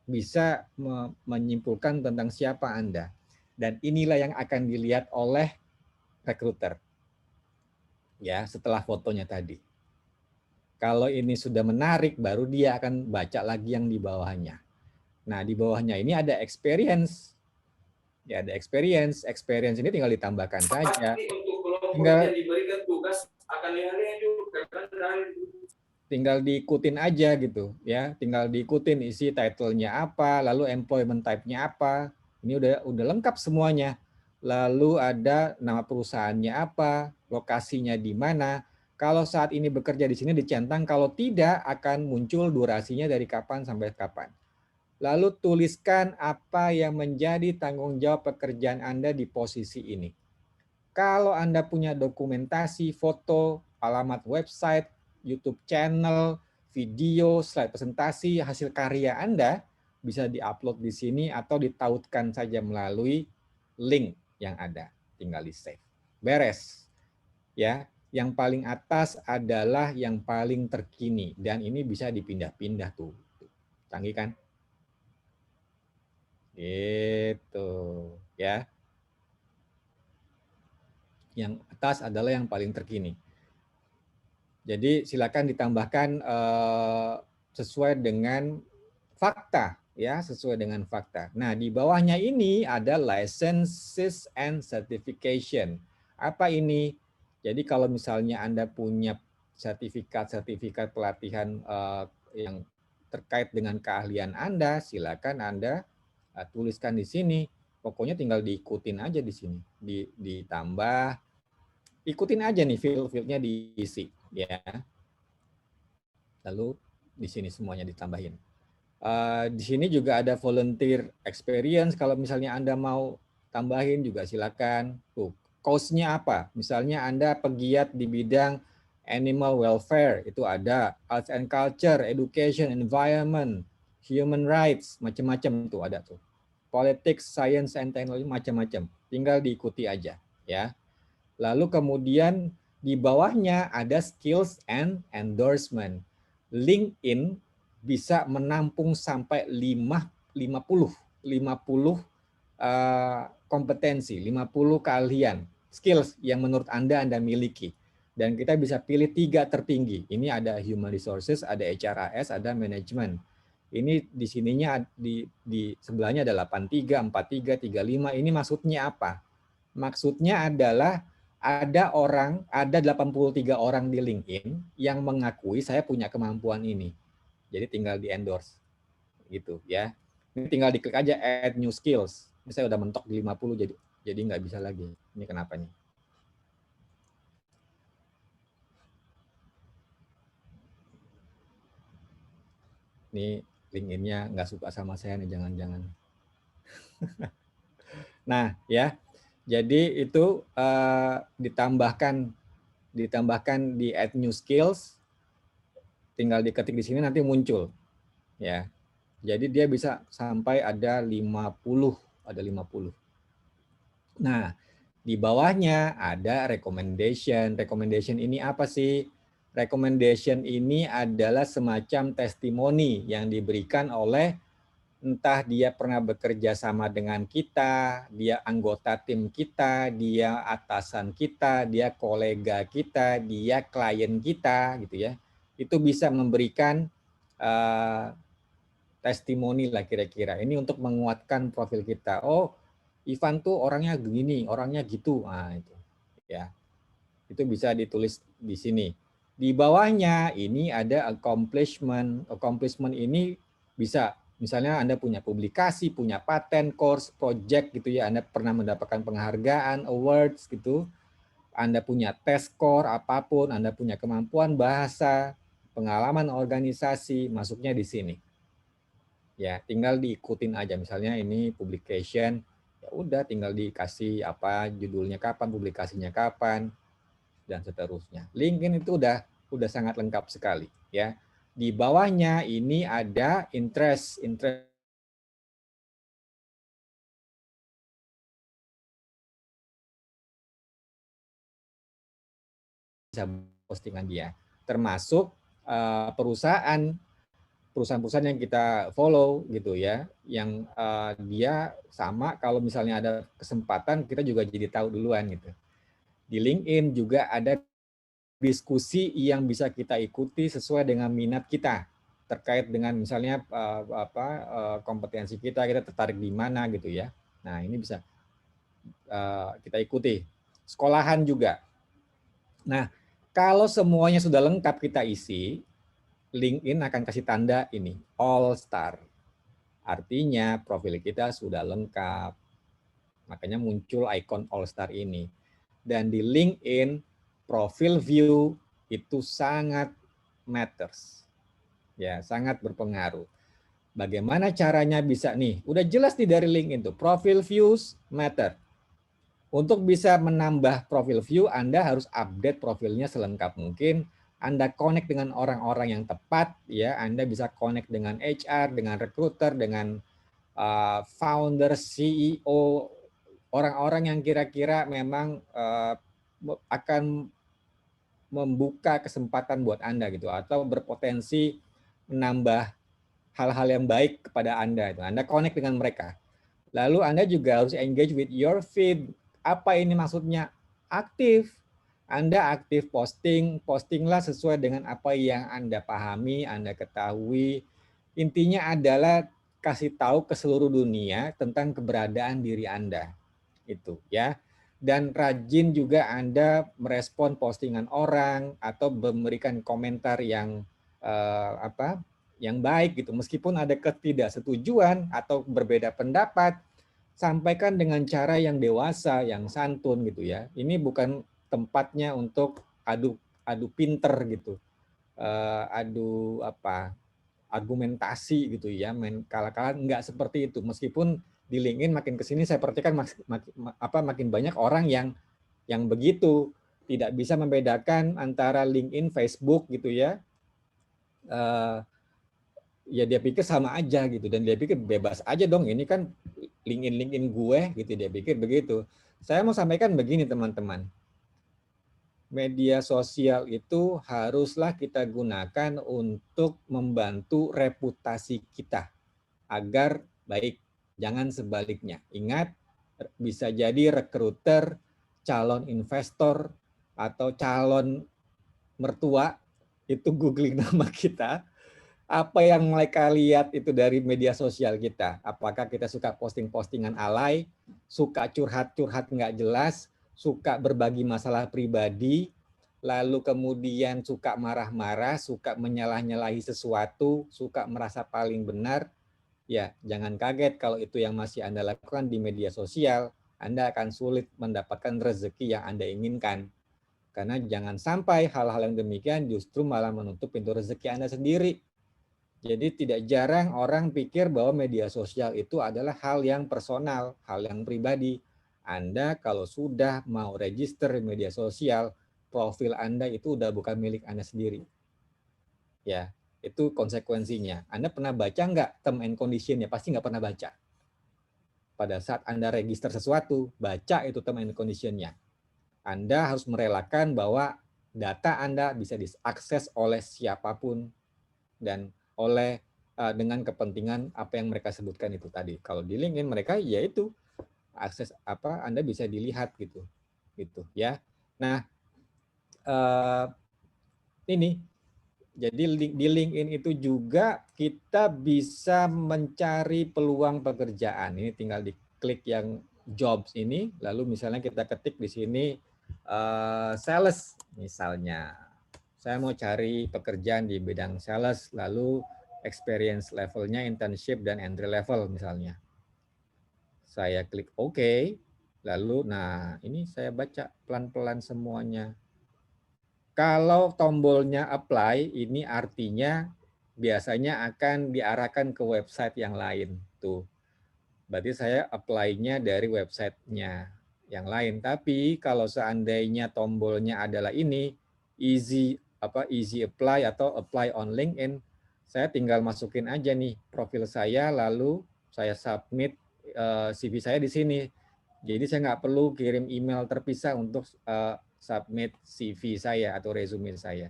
bisa menyimpulkan tentang siapa Anda. Dan inilah yang akan dilihat oleh recruiter. Ya, setelah fotonya tadi. Kalau ini sudah menarik, baru dia akan baca lagi yang di bawahnya. Nah, di bawahnya ini ada experience. Ya, ada experience. Experience ini tinggal ditambahkan saja. Tinggal diikutin aja gitu ya, tinggal diikutin isi title-nya apa, lalu employment type-nya apa. Ini udah lengkap semuanya. Lalu ada nama perusahaannya apa, lokasinya di mana. Kalau saat ini bekerja di sini dicentang, kalau tidak akan muncul durasinya dari kapan sampai kapan. Lalu tuliskan apa yang menjadi tanggung jawab pekerjaan Anda di posisi ini. Kalau Anda punya dokumentasi, foto, alamat website, YouTube channel, video, slide presentasi, hasil karya Anda bisa diupload di sini atau ditautkan saja melalui link yang ada. Tinggal di save. Beres. Ya, yang paling atas adalah yang paling terkini dan ini bisa dipindah-pindah tuh. Canggih kan? Gitu, ya. Yang atas adalah yang paling terkini. Jadi silakan ditambahkan sesuai dengan fakta, ya, sesuai dengan fakta. Nah, di bawahnya ini ada licenses and certification. Apa ini? Jadi kalau misalnya Anda punya sertifikat pelatihan yang terkait dengan keahlian Anda, silakan Anda tuliskan di sini. Pokoknya tinggal diikutin aja di sini, ditambah, ikutin aja nih field-fieldnya diisi, ya. Lalu di sini semuanya ditambahin. Di sini juga ada volunteer experience. Kalau misalnya Anda mau tambahin juga silakan. Tuh, cause-nya apa? Misalnya Anda pegiat di bidang animal welfare, itu ada arts and culture, education, environment, human rights, macam-macam tuh ada tuh. Politics, science and technology, macam-macam. Tinggal diikuti aja, ya. Lalu kemudian di bawahnya ada skills and endorsement. LinkedIn bisa menampung sampai 50 kompetensi, 50 keahlian, skills yang menurut Anda miliki. Dan kita bisa pilih 3 tertinggi. Ini ada human resources, ada HRIS, ada management. Ini di sininya di sebelahnya ada 83, 43, 35. Ini maksudnya apa? Maksudnya adalah ada 83 orang di LinkedIn yang mengakui saya punya kemampuan ini. Jadi tinggal di endorse gitu ya. Ini tinggal diklik aja add new skills. Ini saya udah mentok di 50 jadi nggak bisa lagi. Ini kenapa nih? Ini LinkedIn-nya nggak suka sama saya nih, jangan-jangan. Nah ya, jadi itu ditambahkan di add new skills, tinggal diketik di sini nanti muncul ya. Jadi dia bisa sampai ada 50. Nah, di bawahnya ada recommendation. Recommendation ini apa sih? Recommendation ini adalah semacam testimoni yang diberikan oleh entah dia pernah bekerja sama dengan kita, dia anggota tim kita, dia atasan kita, dia kolega kita, dia klien kita gitu ya. Itu bisa memberikan testimoni lah kira-kira. Ini untuk menguatkan profil kita. Oh, Ivan tuh orangnya begini, orangnya gitu. Nah, itu ya. Itu bisa ditulis di sini. Di bawahnya ini ada accomplishment. Accomplishment ini bisa misalnya Anda punya publikasi, punya paten, course, project gitu ya. Anda pernah mendapatkan penghargaan, awards gitu. Anda punya test score apapun, Anda punya kemampuan bahasa, pengalaman organisasi, masuknya di sini. Ya, tinggal diikutin aja. Misalnya ini publication, ya udah tinggal dikasih apa judulnya kapan, publikasinya kapan, dan seterusnya. LinkedIn itu udah sangat lengkap sekali ya. Di bawahnya ini ada interest bisa postingan dia, termasuk perusahaan-perusahaan yang kita follow gitu ya, yang dia sama kalau misalnya ada kesempatan kita juga jadi tahu duluan gitu. Di LinkedIn juga ada diskusi yang bisa kita ikuti sesuai dengan minat kita terkait dengan misalnya kompetensi kita tertarik di mana gitu ya. Nah ini bisa kita ikuti. Sekolahan juga. Nah kalau semuanya sudah lengkap kita isi, LinkedIn akan kasih tanda ini All Star. Artinya profil kita sudah lengkap. Makanya muncul ikon All Star ini. Dan di LinkedIn profil view itu sangat matters. Ya, sangat berpengaruh. Bagaimana caranya bisa nih? Udah jelas nih dari LinkedIn tuh, profil views matter. Untuk bisa menambah profil view, Anda harus update profilnya selengkap mungkin. Anda connect dengan orang-orang yang tepat, ya. Anda bisa connect dengan HR, dengan recruiter, dengan founder, CEO, orang-orang yang kira-kira memang akan membuka kesempatan buat Anda gitu, atau berpotensi menambah hal-hal yang baik kepada Anda. Anda connect dengan mereka. Lalu Anda juga harus engage with your feed. Apa ini maksudnya? Aktif. Anda aktif postinglah sesuai dengan apa yang Anda pahami, Anda ketahui. Intinya adalah kasih tahu ke seluruh dunia tentang keberadaan diri Anda. Itu ya. Dan rajin juga Anda merespon postingan orang atau memberikan komentar yang yang baik gitu. Meskipun ada ketidaksetujuan atau berbeda pendapat, sampaikan dengan cara yang dewasa, yang santun gitu ya. Ini bukan tempatnya untuk adu pinter gitu. Adu argumentasi gitu ya, main kalah-kalah, enggak seperti itu. Meskipun di LinkedIn makin kesini saya perhatikan makin banyak orang yang begitu, tidak bisa membedakan antara LinkedIn, Facebook gitu ya. Ya dia pikir sama aja gitu, dan dia pikir bebas aja dong, ini kan LinkedIn gue gitu, dia pikir begitu. Saya mau sampaikan begini teman-teman, media sosial itu haruslah kita gunakan untuk membantu reputasi kita agar baik, jangan sebaliknya. Ingat, bisa jadi rekruter, calon investor, atau calon mertua itu googling nama kita, apa yang mereka lihat itu dari media sosial kita. Apakah kita suka posting-postingan alay, suka curhat-curhat nggak jelas, suka berbagi masalah pribadi, lalu kemudian suka marah-marah, suka menyalah-nyalahi sesuatu, suka merasa paling benar, ya jangan kaget kalau itu yang masih Anda lakukan di media sosial, Anda akan sulit mendapatkan rezeki yang Anda inginkan. Karena jangan sampai hal-hal yang demikian justru malah menutup pintu rezeki Anda sendiri. Jadi tidak jarang orang pikir bahwa media sosial itu adalah hal yang personal, hal yang pribadi. Anda kalau sudah mau register di media sosial, profil Anda itu udah bukan milik Anda sendiri. Ya, itu konsekuensinya. Anda pernah baca nggak term and condition-nya? Pasti nggak pernah baca. Pada saat Anda register sesuatu, baca itu term and condition-nya. Anda harus merelakan bahwa data Anda bisa diakses oleh siapapun dan oleh dengan kepentingan apa yang mereka sebutkan itu tadi. Kalau di LinkedIn mereka yaitu akses Anda bisa dilihat gitu ya. Nah, ini jadi di LinkedIn itu juga kita bisa mencari peluang pekerjaan. Ini tinggal diklik yang jobs ini, lalu misalnya kita ketik di sini sales misalnya. Saya mau cari pekerjaan di bidang sales, lalu experience levelnya internship dan entry level misalnya. Saya klik OK, lalu nah ini saya baca pelan-pelan semuanya. Kalau tombolnya apply, ini artinya biasanya akan diarahkan ke website yang lain tuh. Berarti saya apply-nya dari websitenya yang lain. Tapi kalau seandainya tombolnya adalah ini easy apply atau apply on LinkedIn, saya tinggal masukin aja nih profil saya, lalu saya submit CV saya di sini. Jadi saya nggak perlu kirim email terpisah untuk submit CV saya atau resume saya.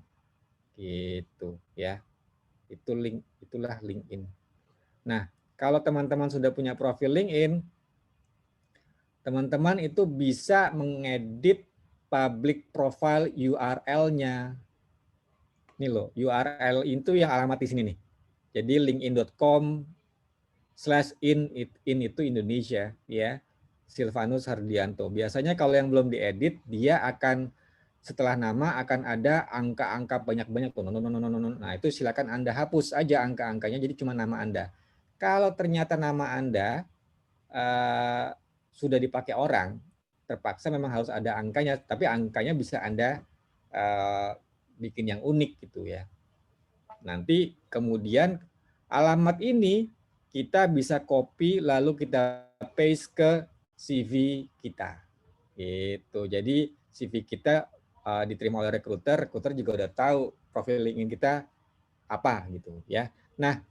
Gitu ya. Itulah LinkedIn. Nah, kalau teman-teman sudah punya profil LinkedIn, teman-teman itu bisa mengedit public profile URL-nya. Ini loh, URL itu yang alamat di sini nih. Jadi linkedin.com/in itu Indonesia ya. Silvanus Hardianto. Biasanya kalau yang belum diedit, dia akan setelah nama akan ada angka-angka banyak-banyak tuh. Nah, itu silakan Anda hapus aja angka-angkanya, jadi cuma nama Anda. Kalau ternyata nama Anda sudah dipakai orang, terpaksa memang harus ada angkanya, tapi angkanya bisa Anda bikin yang unik gitu ya. Nanti kemudian alamat ini kita bisa copy lalu kita paste ke CV kita. Gitu. Jadi CV kita diterima oleh rekruter juga udah tahu profil LinkedIn kita apa gitu ya. Nah,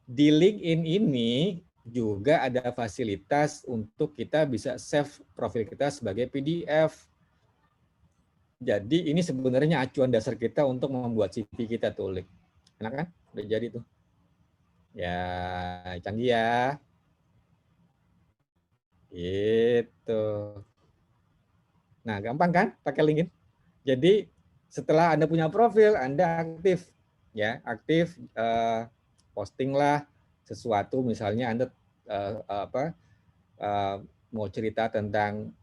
di LinkedIn ini juga ada fasilitas untuk kita bisa save profil kita sebagai PDF. Jadi ini sebenarnya acuan dasar kita untuk membuat CV kita tuh. Enak kan? Udah jadi tuh. Ya, canggih ya. Gitu. Nah, gampang kan pakai LinkedIn? Jadi setelah Anda punya profil, Anda aktif ya, posting lah sesuatu, misalnya Anda mau cerita tentang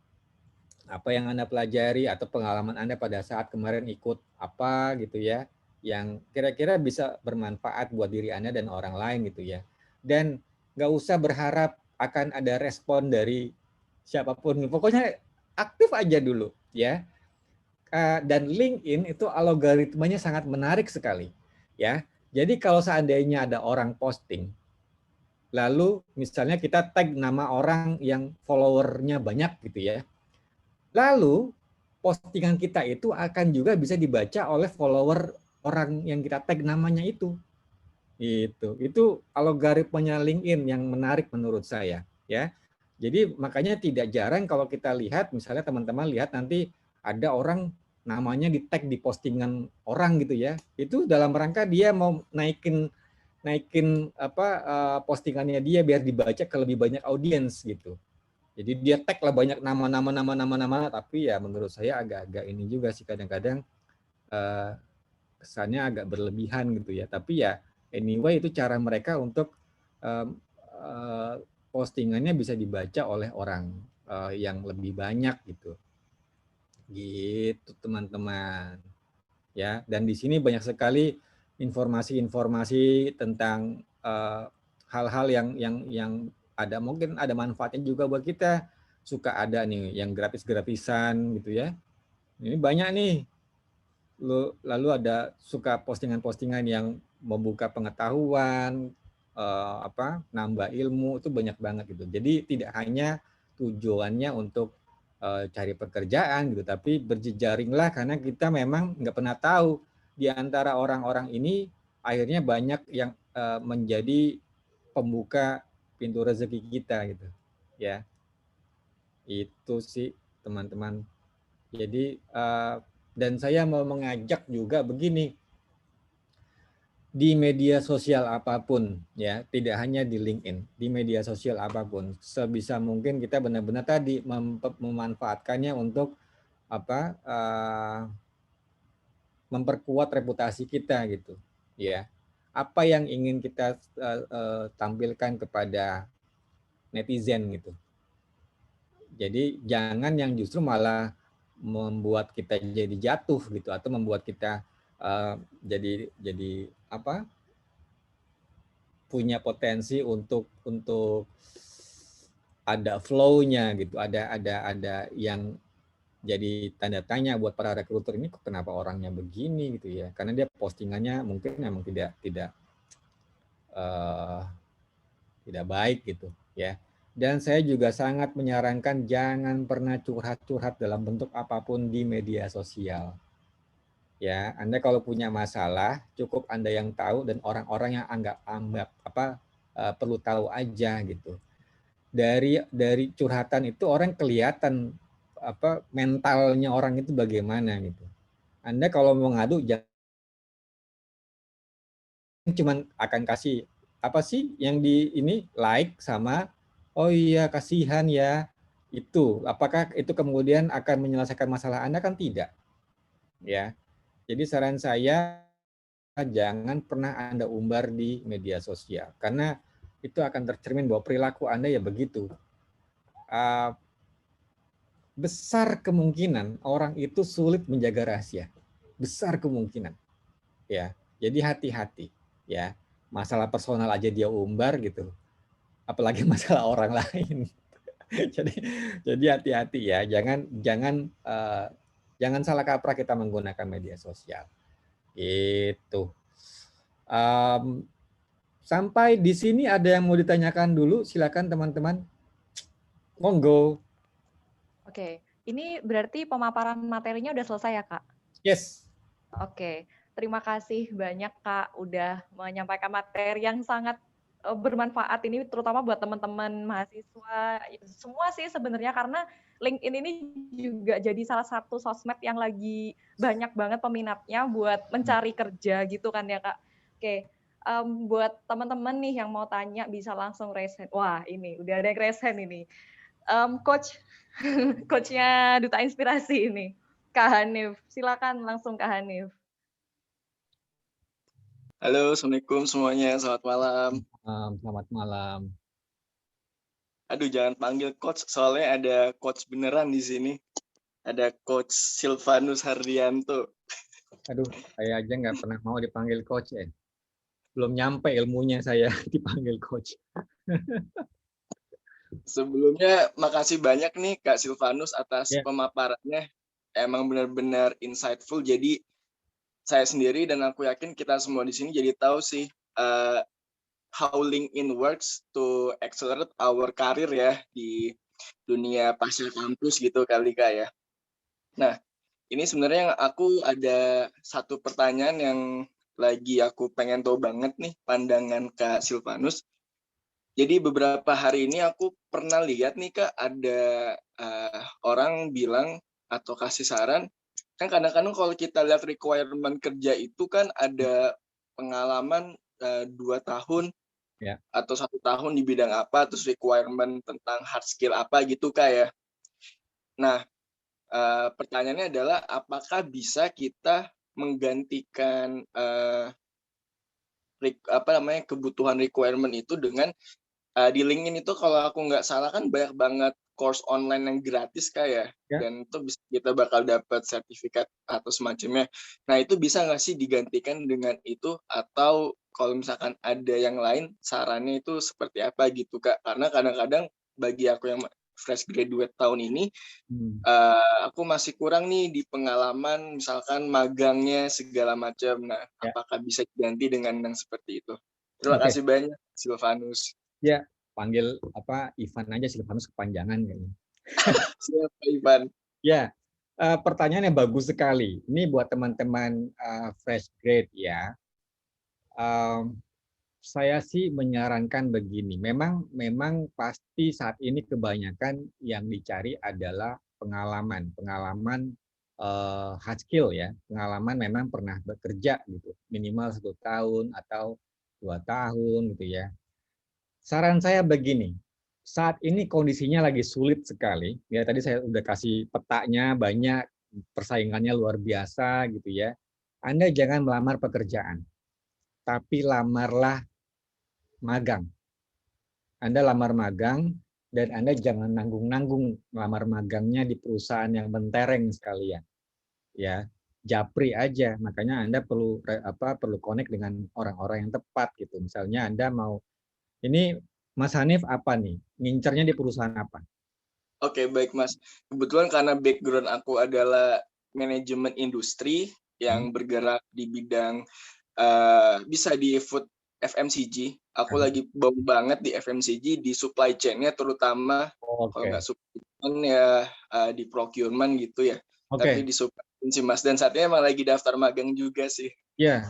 apa yang Anda pelajari atau pengalaman Anda pada saat kemarin ikut apa gitu ya. yang kira-kira bisa bermanfaat buat diri Anda dan orang lain gitu ya. Dan nggak usah berharap akan ada respon dari siapapun. Pokoknya aktif aja dulu ya. Dan LinkedIn itu algoritmanya sangat menarik sekali ya. Jadi kalau seandainya ada orang posting, lalu misalnya kita tag nama orang yang followernya banyak gitu ya, lalu postingan kita itu akan juga bisa dibaca oleh follower orang yang kita tag namanya itu. Itu algoritmanya LinkedIn yang menarik menurut saya ya. Jadi makanya tidak jarang kalau kita lihat, misalnya teman-teman lihat nanti ada orang namanya di tag di postingan orang gitu ya, itu dalam rangka dia mau naikin postingannya dia biar dibaca ke lebih banyak audiens gitu. Jadi dia tag lah banyak nama, tapi ya menurut saya agak-agak ini juga sih kadang-kadang kesannya agak berlebihan gitu ya. Tapi ya anyway itu cara mereka untuk postingannya bisa dibaca oleh orang yang lebih banyak gitu. Gitu teman-teman. Ya, dan di sini banyak sekali informasi-informasi tentang hal-hal yang ada, mungkin ada manfaatnya juga buat kita. Suka ada nih yang gratis-gratisan gitu ya. Ini banyak nih. Lalu ada suka postingan-postingan yang membuka pengetahuan, nambah ilmu, itu banyak banget gitu. Jadi tidak hanya tujuannya untuk cari pekerjaan gitu, tapi berjejaringlah karena kita memang nggak pernah tahu di antara orang-orang ini akhirnya banyak yang menjadi pembuka pintu rezeki kita gitu ya. Itu sih teman-teman. Jadi dan saya mau mengajak juga begini, di media sosial apapun ya, tidak hanya di LinkedIn, di media sosial apapun, sebisa mungkin kita benar-benar tadi memanfaatkannya untuk memperkuat reputasi kita gitu ya. Apa yang ingin kita tampilkan kepada netizen gitu. Jadi jangan yang justru malah membuat kita jadi jatuh gitu, atau membuat kita jadi punya potensi untuk ada flow-nya gitu, ada yang jadi tanda tanya buat para rekruter, ini kok kenapa orangnya begini gitu ya, karena dia postingannya mungkin memang tidak baik gitu ya. Dan saya juga sangat menyarankan jangan pernah curhat-curhat dalam bentuk apapun di media sosial. Ya, Anda kalau punya masalah, cukup Anda yang tahu dan orang-orang yang anggap perlu tahu aja gitu. Dari curhatan itu orang kelihatan mentalnya orang itu bagaimana gitu. Anda kalau mau ngadu jangan cuman akan kasih apa sih yang di ini like sama oh iya kasihan ya, itu apakah itu kemudian akan menyelesaikan masalah Anda? Kan tidak ya. Jadi saran saya jangan pernah Anda umbar di media sosial karena itu akan tercermin bahwa perilaku Anda ya begitu. Besar kemungkinan orang itu sulit menjaga rahasia, besar kemungkinan ya. Jadi hati-hati ya, masalah personal aja dia umbar gitu, apalagi masalah orang lain. jadi hati-hati ya, jangan salah kaprah kita menggunakan media sosial itu. Sampai di sini ada yang mau ditanyakan dulu, silakan teman-teman, monggo. Oke, ini berarti pemaparan materinya udah selesai ya, Kak? Yes. Oke, terima kasih banyak Kak udah menyampaikan materi yang sangat bermanfaat ini, terutama buat teman-teman mahasiswa semua sih sebenarnya, karena LinkedIn ini juga jadi salah satu sosmed yang lagi banyak banget peminatnya buat mencari kerja gitu kan ya Kak. Oke, buat teman-teman nih yang mau tanya bisa langsung raise hand. Wah ini udah ada yang raise hand ini. Coachnya Duta Inspirasi ini, Kak Hanif. Silakan langsung Kak Hanif. Halo, Assalamualaikum semuanya. Selamat malam. Selamat malam. Aduh, jangan panggil coach, soalnya ada coach beneran di sini. Ada Coach Silvanus Hardianto. Aduh, saya aja nggak pernah mau dipanggil coach ya. Belum nyampe ilmunya saya dipanggil coach. Sebelumnya makasih banyak nih Kak Silvanus atas Ya. pemaparannya. Emang benar-benar insightful. Jadi saya sendiri dan aku yakin kita semua di sini jadi tahu sih how LinkedIn works to accelerate our career ya di dunia pasca kampus gitu kali Kak ya. Nah, ini sebenarnya aku ada satu pertanyaan yang lagi aku pengen tahu banget nih pandangan Kak Silvanus. Jadi beberapa hari ini aku pernah lihat nih Kak, ada orang bilang atau kasih saran, kan kadang-kadang kalau kita lihat requirement kerja itu kan ada pengalaman 2 tahun Ya. atau 1 tahun di bidang apa, terus requirement tentang hard skill apa gitu Kak ya. Nah, pertanyaannya adalah apakah bisa kita menggantikan kebutuhan requirement itu dengan di LinkedIn itu kalau aku nggak salah kan banyak banget course online yang gratis kayak Ya. dan itu bisa kita bakal dapat sertifikat atau semacamnya. Nah itu bisa nggak sih digantikan dengan itu atau kalau misalkan ada yang lain sarannya itu seperti apa gitu Kak? Karena kadang-kadang bagi aku yang fresh graduate tahun ini aku masih kurang nih di pengalaman misalkan magangnya segala macam. Nah Ya. apakah bisa diganti dengan yang seperti itu? Terima kasih banyak Silvanus. Ya, panggil Ivan aja, Silvanus kepanjangan kayaknya. Siapa Ivan? Ya, pertanyaannya bagus sekali. Ini buat teman-teman fresh grade ya. Saya sih menyarankan begini. Memang pasti saat ini kebanyakan yang dicari adalah pengalaman hard skill ya. Pengalaman memang pernah bekerja gitu, minimal 1 tahun atau 2 tahun gitu ya. Saran saya begini, saat ini kondisinya lagi sulit sekali. Ya tadi saya udah kasih petanya banyak, persaingannya luar biasa gitu ya. Anda jangan melamar pekerjaan, tapi lamarlah magang. Anda lamar magang dan Anda jangan nanggung-nanggung melamar magangnya di perusahaan yang mentereng sekalian. Ya, japri aja. Makanya Anda perlu connect dengan orang-orang yang tepat gitu. Misalnya Anda mau ini Mas Hanif apa nih? Ngincernya di perusahaan apa? Oke, baik Mas. Kebetulan karena background aku adalah manajemen industri yang bergerak di bidang bisa di food FMCG. Aku lagi bau banget di FMCG, di supply chain-nya terutama. Kalau nggak supply chain ya di procurement gitu ya. Tapi di supply chain sih Mas. Dan saat ini emang lagi daftar magang juga sih. Ya,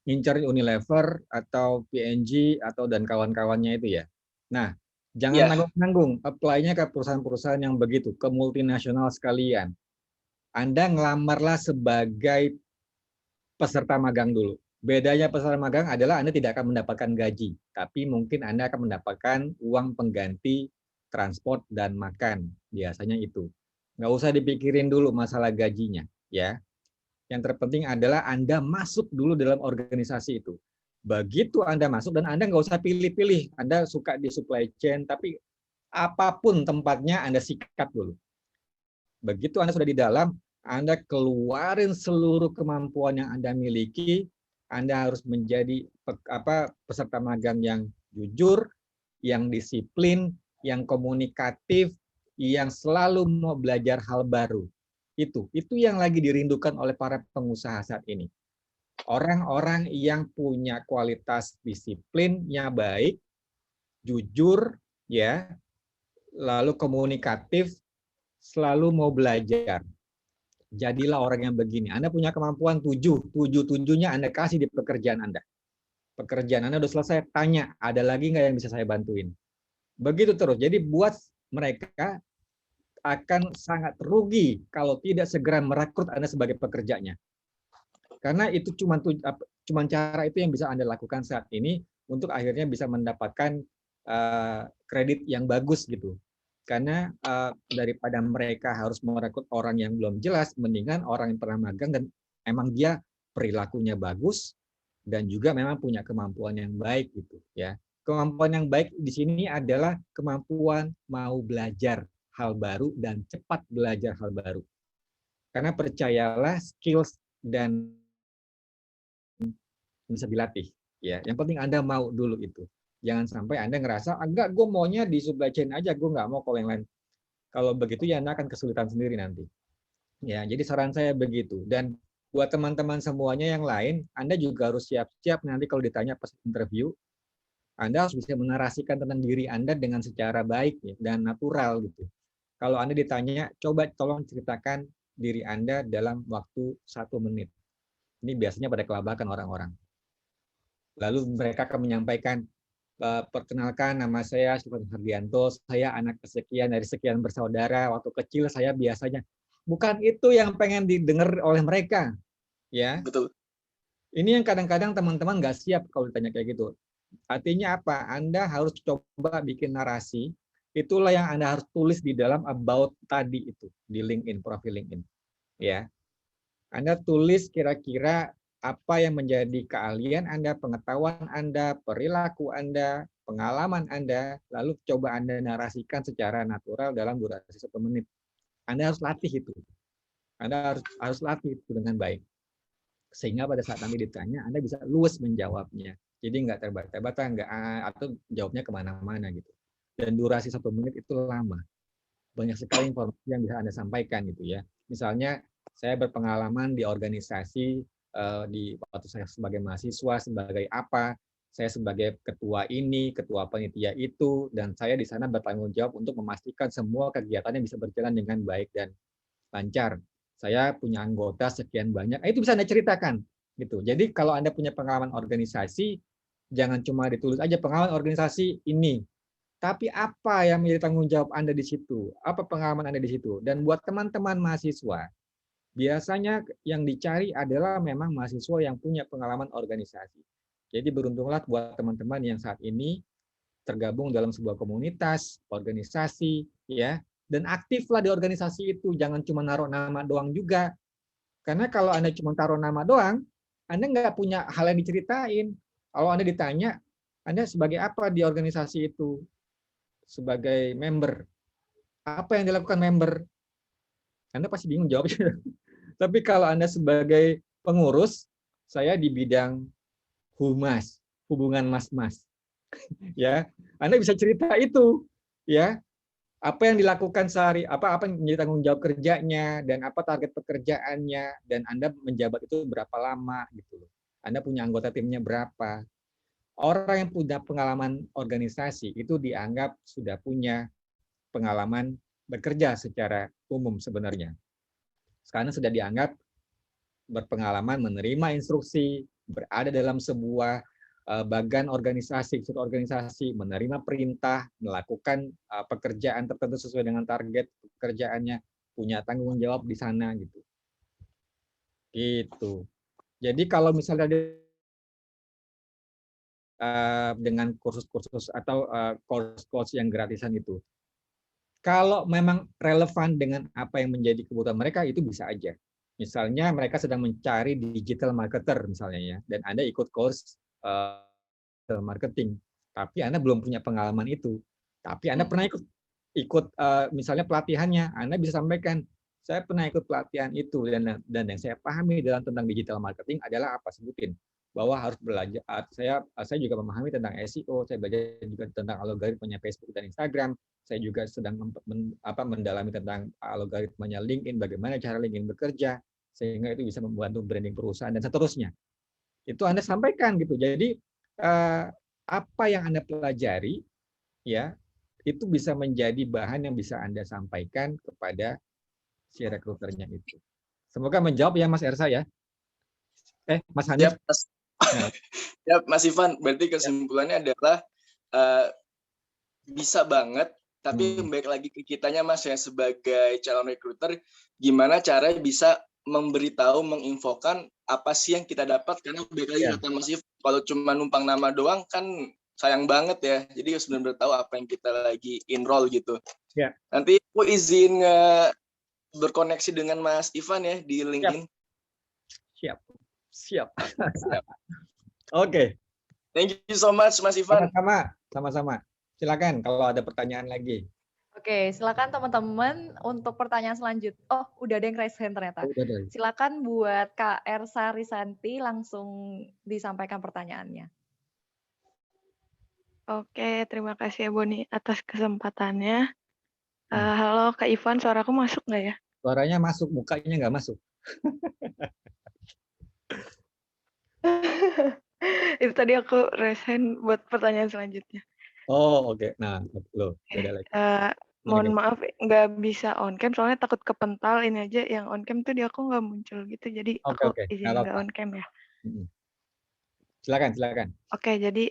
ngincer Unilever atau P&G atau dan kawan-kawannya itu ya. Nah, jangan nanggung-nanggung, apply-nya ke perusahaan-perusahaan yang begitu, ke multinasional sekalian. Anda ngelamarlah sebagai peserta magang dulu. Bedanya peserta magang adalah Anda tidak akan mendapatkan gaji, tapi mungkin Anda akan mendapatkan uang pengganti transport dan makan. Biasanya itu. Nggak usah dipikirin dulu masalah gajinya, ya. Yang terpenting adalah Anda masuk dulu dalam organisasi itu. Begitu Anda masuk, dan Anda nggak usah pilih-pilih. Anda suka di supply chain, tapi apapun tempatnya Anda sikat dulu. Begitu Anda sudah di dalam, Anda keluarin seluruh kemampuan yang Anda miliki. Anda harus menjadi peserta magang yang jujur, yang disiplin, yang komunikatif, yang selalu mau belajar hal baru. Itu yang lagi dirindukan oleh para pengusaha saat ini. Orang-orang yang punya kualitas disiplinnya baik, jujur, ya, lalu komunikatif, selalu mau belajar. Jadilah orang yang begini. Anda punya kemampuan 7-7-nya Anda kasih di pekerjaan Anda. Pekerjaan Anda udah selesai, tanya, ada lagi nggak yang bisa saya bantuin? Begitu terus. Jadi buat mereka akan sangat rugi kalau tidak segera merekrut Anda sebagai pekerjanya. Karena itu cuma cara itu yang bisa Anda lakukan saat ini untuk akhirnya bisa mendapatkan kredit yang bagus gitu. Karena daripada mereka harus merekrut orang yang belum jelas, mendingan orang yang pernah magang dan emang dia perilakunya bagus dan juga memang punya kemampuan yang baik gitu ya. Kemampuan yang baik di sini adalah kemampuan mau belajar hal baru dan cepat belajar hal baru. Karena percayalah skills dan bisa dilatih. Ya, yang penting Anda mau dulu itu. Jangan sampai Anda ngerasa, enggak, gue maunya di supply chain aja, gue nggak mau kalau yang lain. Kalau begitu ya Anda akan kesulitan sendiri nanti. Ya, jadi saran saya begitu. Dan buat teman-teman semuanya yang lain, Anda juga harus siap-siap nanti kalau ditanya pas interview, Anda harus bisa menarasikan tentang diri Anda dengan secara baik ya, dan natural gitu. Kalau Anda ditanya, coba tolong ceritakan diri Anda dalam waktu 1 menit. Ini biasanya pada kelabakan orang-orang. Lalu mereka akan menyampaikan, perkenalkan nama saya Stefan Hardianto, saya anak kesekian dari sekian bersaudara, waktu kecil saya biasanya. Bukan itu yang pengen didengar oleh mereka. Ya. Betul. Ini yang kadang-kadang teman-teman nggak siap kalau ditanya kayak gitu. Artinya apa? Anda harus coba bikin narasi, itulah yang Anda harus tulis di dalam about tadi itu, di LinkedIn, profil LinkedIn. Ya. Anda tulis kira-kira apa yang menjadi keahlian Anda, pengetahuan Anda, perilaku Anda, pengalaman Anda, lalu coba Anda narasikan secara natural dalam durasi 1 menit. Anda harus latih itu. Anda harus latih itu dengan baik. Sehingga pada saat nanti ditanya, Anda bisa luwes menjawabnya. Jadi nggak terbata-bata, nggak atau jawabnya kemana-mana gitu. Dan durasi 1 menit itu lama. Banyak sekali informasi yang bisa Anda sampaikan gitu ya. Misalnya, saya berpengalaman di organisasi, di waktu saya sebagai mahasiswa, sebagai apa, saya sebagai ketua ini, ketua panitia itu, dan saya di sana bertanggung jawab untuk memastikan semua kegiatannya bisa berjalan dengan baik dan lancar. Saya punya anggota sekian banyak, itu bisa Anda ceritakan. Gitu. Jadi kalau Anda punya pengalaman organisasi, jangan cuma ditulis aja pengalaman organisasi ini, tapi apa yang menjadi tanggung jawab Anda di situ? Apa pengalaman Anda di situ? Dan buat teman-teman mahasiswa, biasanya yang dicari adalah memang mahasiswa yang punya pengalaman organisasi. Jadi beruntunglah buat teman-teman yang saat ini tergabung dalam sebuah komunitas, organisasi, ya, dan aktiflah di organisasi itu. Jangan cuma naruh nama doang juga. Karena kalau Anda cuma taruh nama doang, Anda nggak punya hal yang diceritain. Kalau Anda ditanya, Anda sebagai apa di organisasi itu? Sebagai member. Apa yang dilakukan member? Anda pasti bingung jawabnya. Tapi kalau Anda sebagai pengurus, saya di bidang humas, hubungan mas-mas. Ya, Anda bisa cerita itu, ya. Apa yang dilakukan sehari, apa yang menjadi tanggung jawab kerjanya, dan apa target pekerjaannya, dan Anda menjabat itu berapa lama gitu loh. Anda punya anggota timnya berapa. Orang yang punya pengalaman organisasi itu dianggap sudah punya pengalaman bekerja secara umum sebenarnya. Sekarang sudah dianggap berpengalaman menerima instruksi, berada dalam sebuah bagan organisasi, suatu organisasi, menerima perintah, melakukan pekerjaan tertentu sesuai dengan target pekerjaannya, punya tanggung jawab di sana gitu. Gitu. Jadi kalau misalnya dengan kursus-kursus atau course-course yang gratisan itu, kalau memang relevan dengan apa yang menjadi kebutuhan mereka, itu bisa aja. Misalnya mereka sedang mencari digital marketer misalnya ya, dan Anda ikut course digital marketing, tapi Anda belum punya pengalaman itu. Tapi Anda pernah ikut misalnya pelatihannya, Anda bisa sampaikan, saya pernah ikut pelatihan itu, dan yang saya pahami dalam tentang digital marketing adalah apa, sebutin. Bahwa harus belajar, saya juga memahami tentang SEO, saya belajar juga tentang algoritmanya Facebook dan Instagram, saya juga sedang mendalami tentang algoritmanya LinkedIn, bagaimana cara LinkedIn bekerja, sehingga itu bisa membantu branding perusahaan, dan seterusnya. Itu Anda sampaikan gitu. Jadi apa yang Anda pelajari, ya, itu bisa menjadi bahan yang bisa Anda sampaikan kepada si rekruternya itu. Semoga menjawab ya Mas Ersa ya. Mas Hanif. Ya, Mas Ivan, berarti kesimpulannya adalah bisa banget, tapi baik lagi ke kitanya Mas ya, sebagai calon recruiter, gimana cara bisa memberitahu, menginfokan apa sih yang kita dapat, karena baik lagi kata Mas Ivan, kalau cuma numpang nama doang kan sayang banget ya, jadi harus benar-benar tahu apa yang kita lagi enroll gitu. Ya. Nanti aku izin berkoneksi dengan Mas Ivan ya di LinkedIn. Siap. Oke. Thank you so much Mas Ivan. Sama-sama. Silakan kalau ada pertanyaan lagi. Oke, silakan teman-teman untuk pertanyaan selanjutnya. Oh, udah ada yang raise hand ternyata. Oh, udah ada. Silakan buat Kak Ersa Risanti langsung disampaikan pertanyaannya. Oke, terima kasih ya Boni atas kesempatannya. Halo Kak Ivan, suaraku masuk nggak ya? Suaranya masuk, mukanya nggak masuk. Itu tadi aku raise hand buat pertanyaan selanjutnya. Oh, oke. Nah, loh, Oke, beda lagi. mohon maaf nggak bisa on cam soalnya takut kepental ini aja yang on cam tuh di aku nggak muncul gitu jadi Oke, aku oke. Nggak izin nggak apa-apa. on cam ya. Silakan. Oke, jadi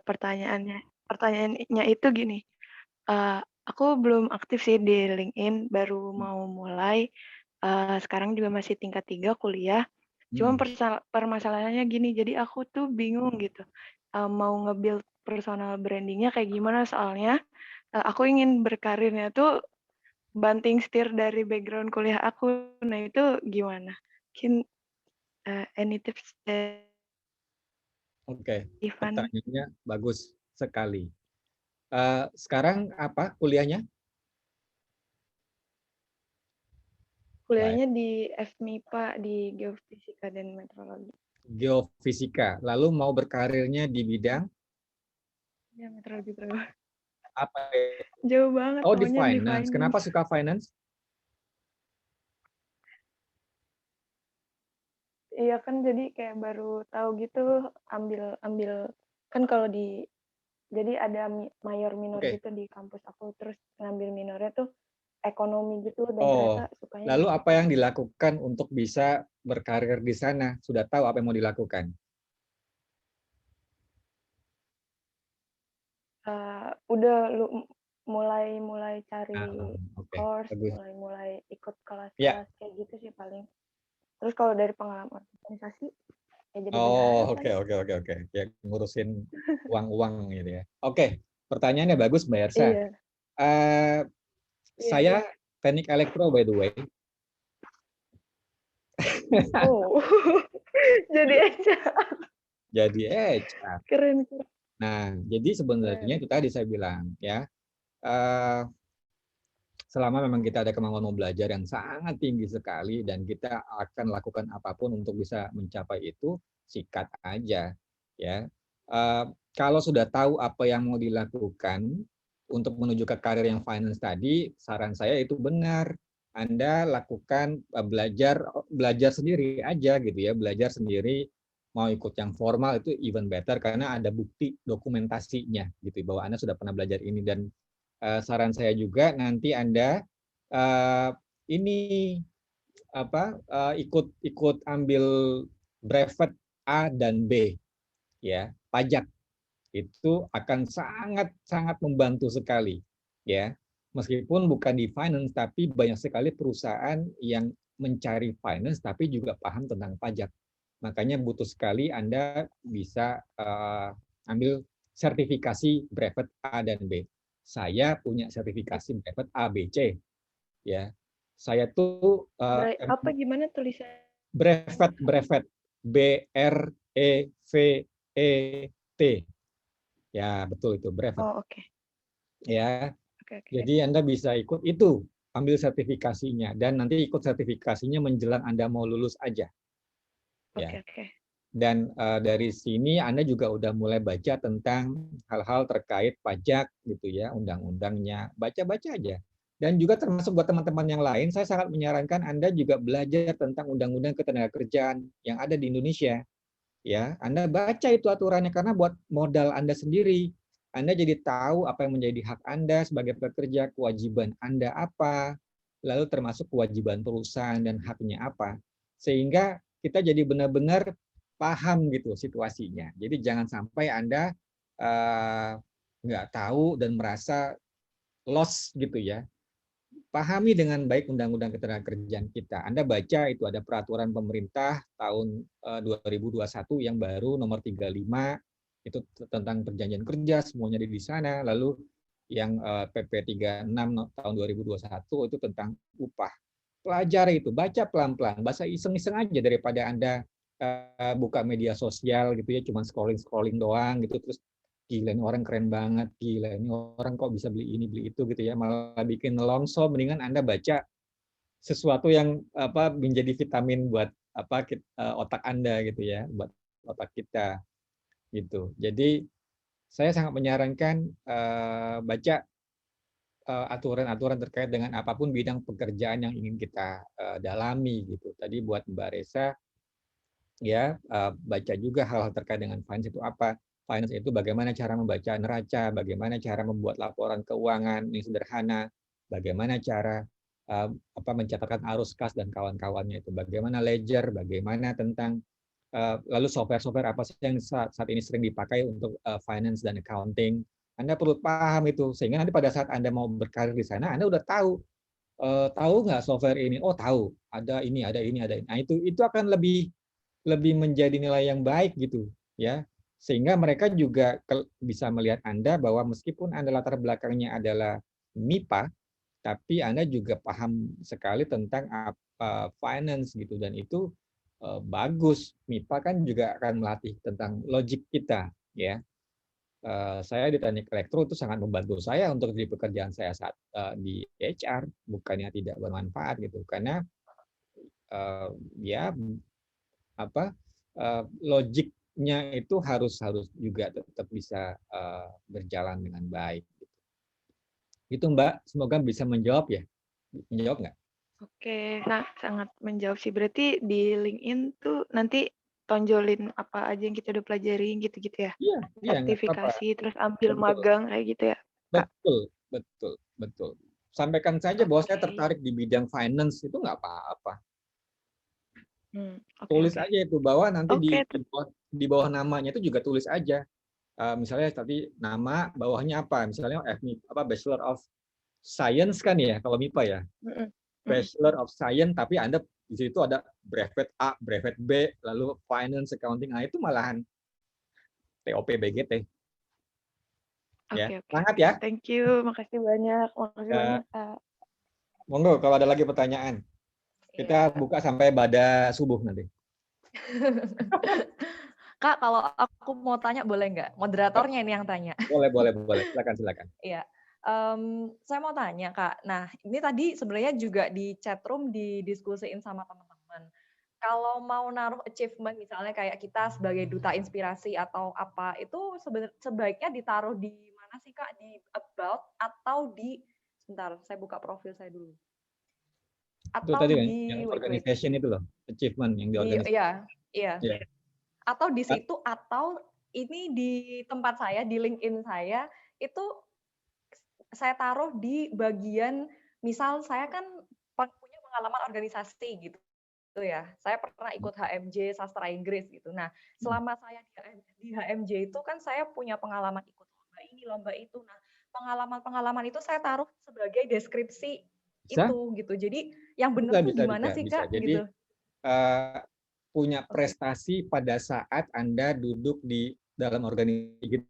pertanyaannya itu gini, aku belum aktif sih di LinkedIn, baru mau mulai, sekarang juga masih tingkat 3 kuliah. Cuma permasalahannya gini, jadi aku tuh bingung gitu, mau nge-build personal branding-nya kayak gimana soalnya, aku ingin berkarirnya tuh banting setir dari background kuliah aku. Nah itu gimana? Mungkin, any tips dari Oke, Ivan? pertanyaannya bagus sekali. Sekarang apa kuliahnya? Kuliahnya di FMIPA di Geofisika dan Meteorologi. Geofisika. Lalu mau berkarirnya di bidang Ya, meteorologi berapa? apa? Jauh banget, Oh, di maunya di finance. Kenapa finance. suka finance? Iya kan jadi kayak baru tahu gitu ambil kan kalau di jadi ada mayor minor Oke. gitu di kampus aku terus ngambil minornya tuh ekonomi gitu dan Oh, ternyata sukanya lalu di apa situ. yang dilakukan untuk bisa berkarir di sana? Sudah tahu apa yang mau dilakukan? Udah mulai cari Oke, course, bagus. mulai ikut Ya. kelas-kelas kayak gitu sih paling. Terus kalau dari pengalaman organisasi ya jadi bendahara Oh, oke. kali. Ya, ngurusin uang-uang gitu ya. Oke, pertanyaannya bagus, Mbak Ersa. Iya. Eh, Iya. saya teknik elektro, by the way. Oh, jadi aja Jadi HR. keren. Nah, jadi sebenarnya itu tadi saya bilang ya, selama memang kita ada kemampuan mau belajar yang sangat tinggi sekali dan kita akan lakukan apapun untuk bisa mencapai itu, sikat aja ya. Kalau sudah tahu apa yang mau dilakukan untuk menuju ke karir yang finance tadi, saran saya itu benar. Anda lakukan belajar sendiri aja gitu ya, belajar sendiri. Mau ikut yang formal itu even better karena ada bukti dokumentasinya gitu bahwa Anda sudah pernah belajar ini. Dan saran saya juga nanti Anda ini ikut ambil brevet A dan B ya, pajak itu akan sangat membantu sekali ya. Meskipun bukan di finance tapi banyak sekali perusahaan yang mencari finance tapi juga paham tentang pajak. Makanya butuh sekali Anda bisa ambil sertifikasi brevet A dan B. Saya punya sertifikasi brevet A, B, C. Ya, saya tuh Apa gimana tulisan? brevet BREVET. Ya, betul itu brevet. Oh, oke. Ya. Oke. Jadi Anda bisa ikut itu, ambil sertifikasinya dan nanti ikut sertifikasinya menjelang Anda mau lulus aja. Ya. Oke. Dan dari sini Anda juga udah mulai baca tentang hal-hal terkait pajak gitu ya, undang-undangnya. Baca-baca aja. Dan juga termasuk buat teman-teman yang lain, saya sangat menyarankan Anda juga belajar tentang undang-undang ketenagakerjaan yang ada di Indonesia. Ya, Anda baca itu aturannya karena buat modal Anda sendiri. Anda jadi tahu apa yang menjadi hak Anda sebagai pekerja, kewajiban Anda apa, lalu termasuk kewajiban perusahaan dan haknya apa. Sehingga kita jadi benar-benar paham gitu situasinya. Jadi jangan sampai Anda nggak tahu dan merasa lost gitu ya. Pahami dengan baik undang-undang ketenagakerjaan kita. Anda baca itu ada peraturan pemerintah tahun 2021 yang baru nomor 35 itu tentang perjanjian kerja, semuanya di sana. Lalu yang PP 36 tahun 2021 itu tentang upah. Pelajari itu, baca pelan-pelan, bahasa iseng-iseng aja daripada Anda buka media sosial gitu ya, cuma scrolling doang gitu terus gila ini orang keren banget, gila ini orang kok bisa beli ini, beli itu gitu ya, malah bikin nelongso, mendingan Anda baca sesuatu yang menjadi vitamin buat otak Anda gitu ya, buat otak kita gitu. Jadi saya sangat menyarankan baca aturan-aturan terkait dengan apapun bidang pekerjaan yang ingin kita dalami gitu. Tadi buat Mbak Resa ya, baca juga hal-hal terkait dengan finance itu apa. Finance itu bagaimana cara membaca neraca, bagaimana cara membuat laporan keuangan yang sederhana, bagaimana cara mencatatkan arus kas dan kawan-kawannya itu, bagaimana ledger, bagaimana tentang lalu software-software apa sih yang saat ini sering dipakai untuk finance dan accounting. Anda perlu paham itu, sehingga nanti pada saat Anda mau berkarir di sana, Anda udah tahu nggak software ini? Oh tahu, ada ini, ada ini, ada ini. Nah itu akan lebih menjadi nilai yang baik gitu ya, sehingga mereka juga bisa melihat Anda bahwa meskipun Anda latar belakangnya adalah MIPA, tapi Anda juga paham sekali tentang finance gitu, dan itu bagus. MIPA kan juga akan melatih tentang logik kita ya. Saya di teknik elektro itu sangat membantu saya untuk di pekerjaan saya saat di HR, bukannya tidak bermanfaat gitu, karena logiknya itu harus juga tetap bisa berjalan dengan baik. Itu Mbak, semoga bisa menjawab ya. Menjawab nggak? Oke, nah sangat menjawab sih. Berarti di LinkedIn tuh nanti tonjolin apa aja yang kita udah pelajarin gitu-gitu ya? Iya, nggak apa-apa. Sertifikasi, terus ambil magang kayak gitu ya? Kak? Betul. Sampaikan saja bahwa saya Oke. tertarik di bidang finance, itu nggak apa-apa. Oke, Tulis oke. aja itu, bahwa nanti Oke, di bawah namanya itu juga tulis aja. Misalnya tadi nama bawahnya apa? Misalnya Bachelor of Science kan ya, kalau MIPA ya. Bachelor of Science, tapi Anda di situ ada brevet A, brevet B, lalu Finance, Accounting. Nah, itu malahan TOP BGT. Oke. Semangat ya. Thank you, makasih banyak. Makasih banyak, Kak. Monggo kalau ada lagi pertanyaan. Kita buka sampai pada subuh nanti. Kak, kalau aku mau tanya boleh nggak? Moderatornya ini yang tanya. Boleh. Silakan. Iya. Saya mau tanya, Kak. Nah, ini tadi sebenarnya juga di chat room didiskusiin sama teman-teman. Kalau mau naruh achievement, misalnya kayak kita sebagai duta inspirasi atau apa, itu sebaiknya ditaruh di mana sih, Kak? Di about atau di, sebentar, saya buka profil saya dulu. Atau itu tadi kan, yang organization itu loh, achievement yang di organisasi. Iya. Atau di situ, atau ini di tempat saya, di LinkedIn saya, itu saya taruh di bagian, misal saya kan punya pengalaman organisasi gitu ya. Saya pernah ikut HMJ Sastra Inggris gitu. Nah, selama saya di HMJ itu kan saya punya pengalaman ikut lomba ini, lomba itu. Nah, pengalaman-pengalaman itu saya taruh sebagai deskripsi itu gitu. Jadi yang benar tuh gimana sih, Kak? Jadi gitu. Punya prestasi pada saat Anda duduk di dalam organisasi.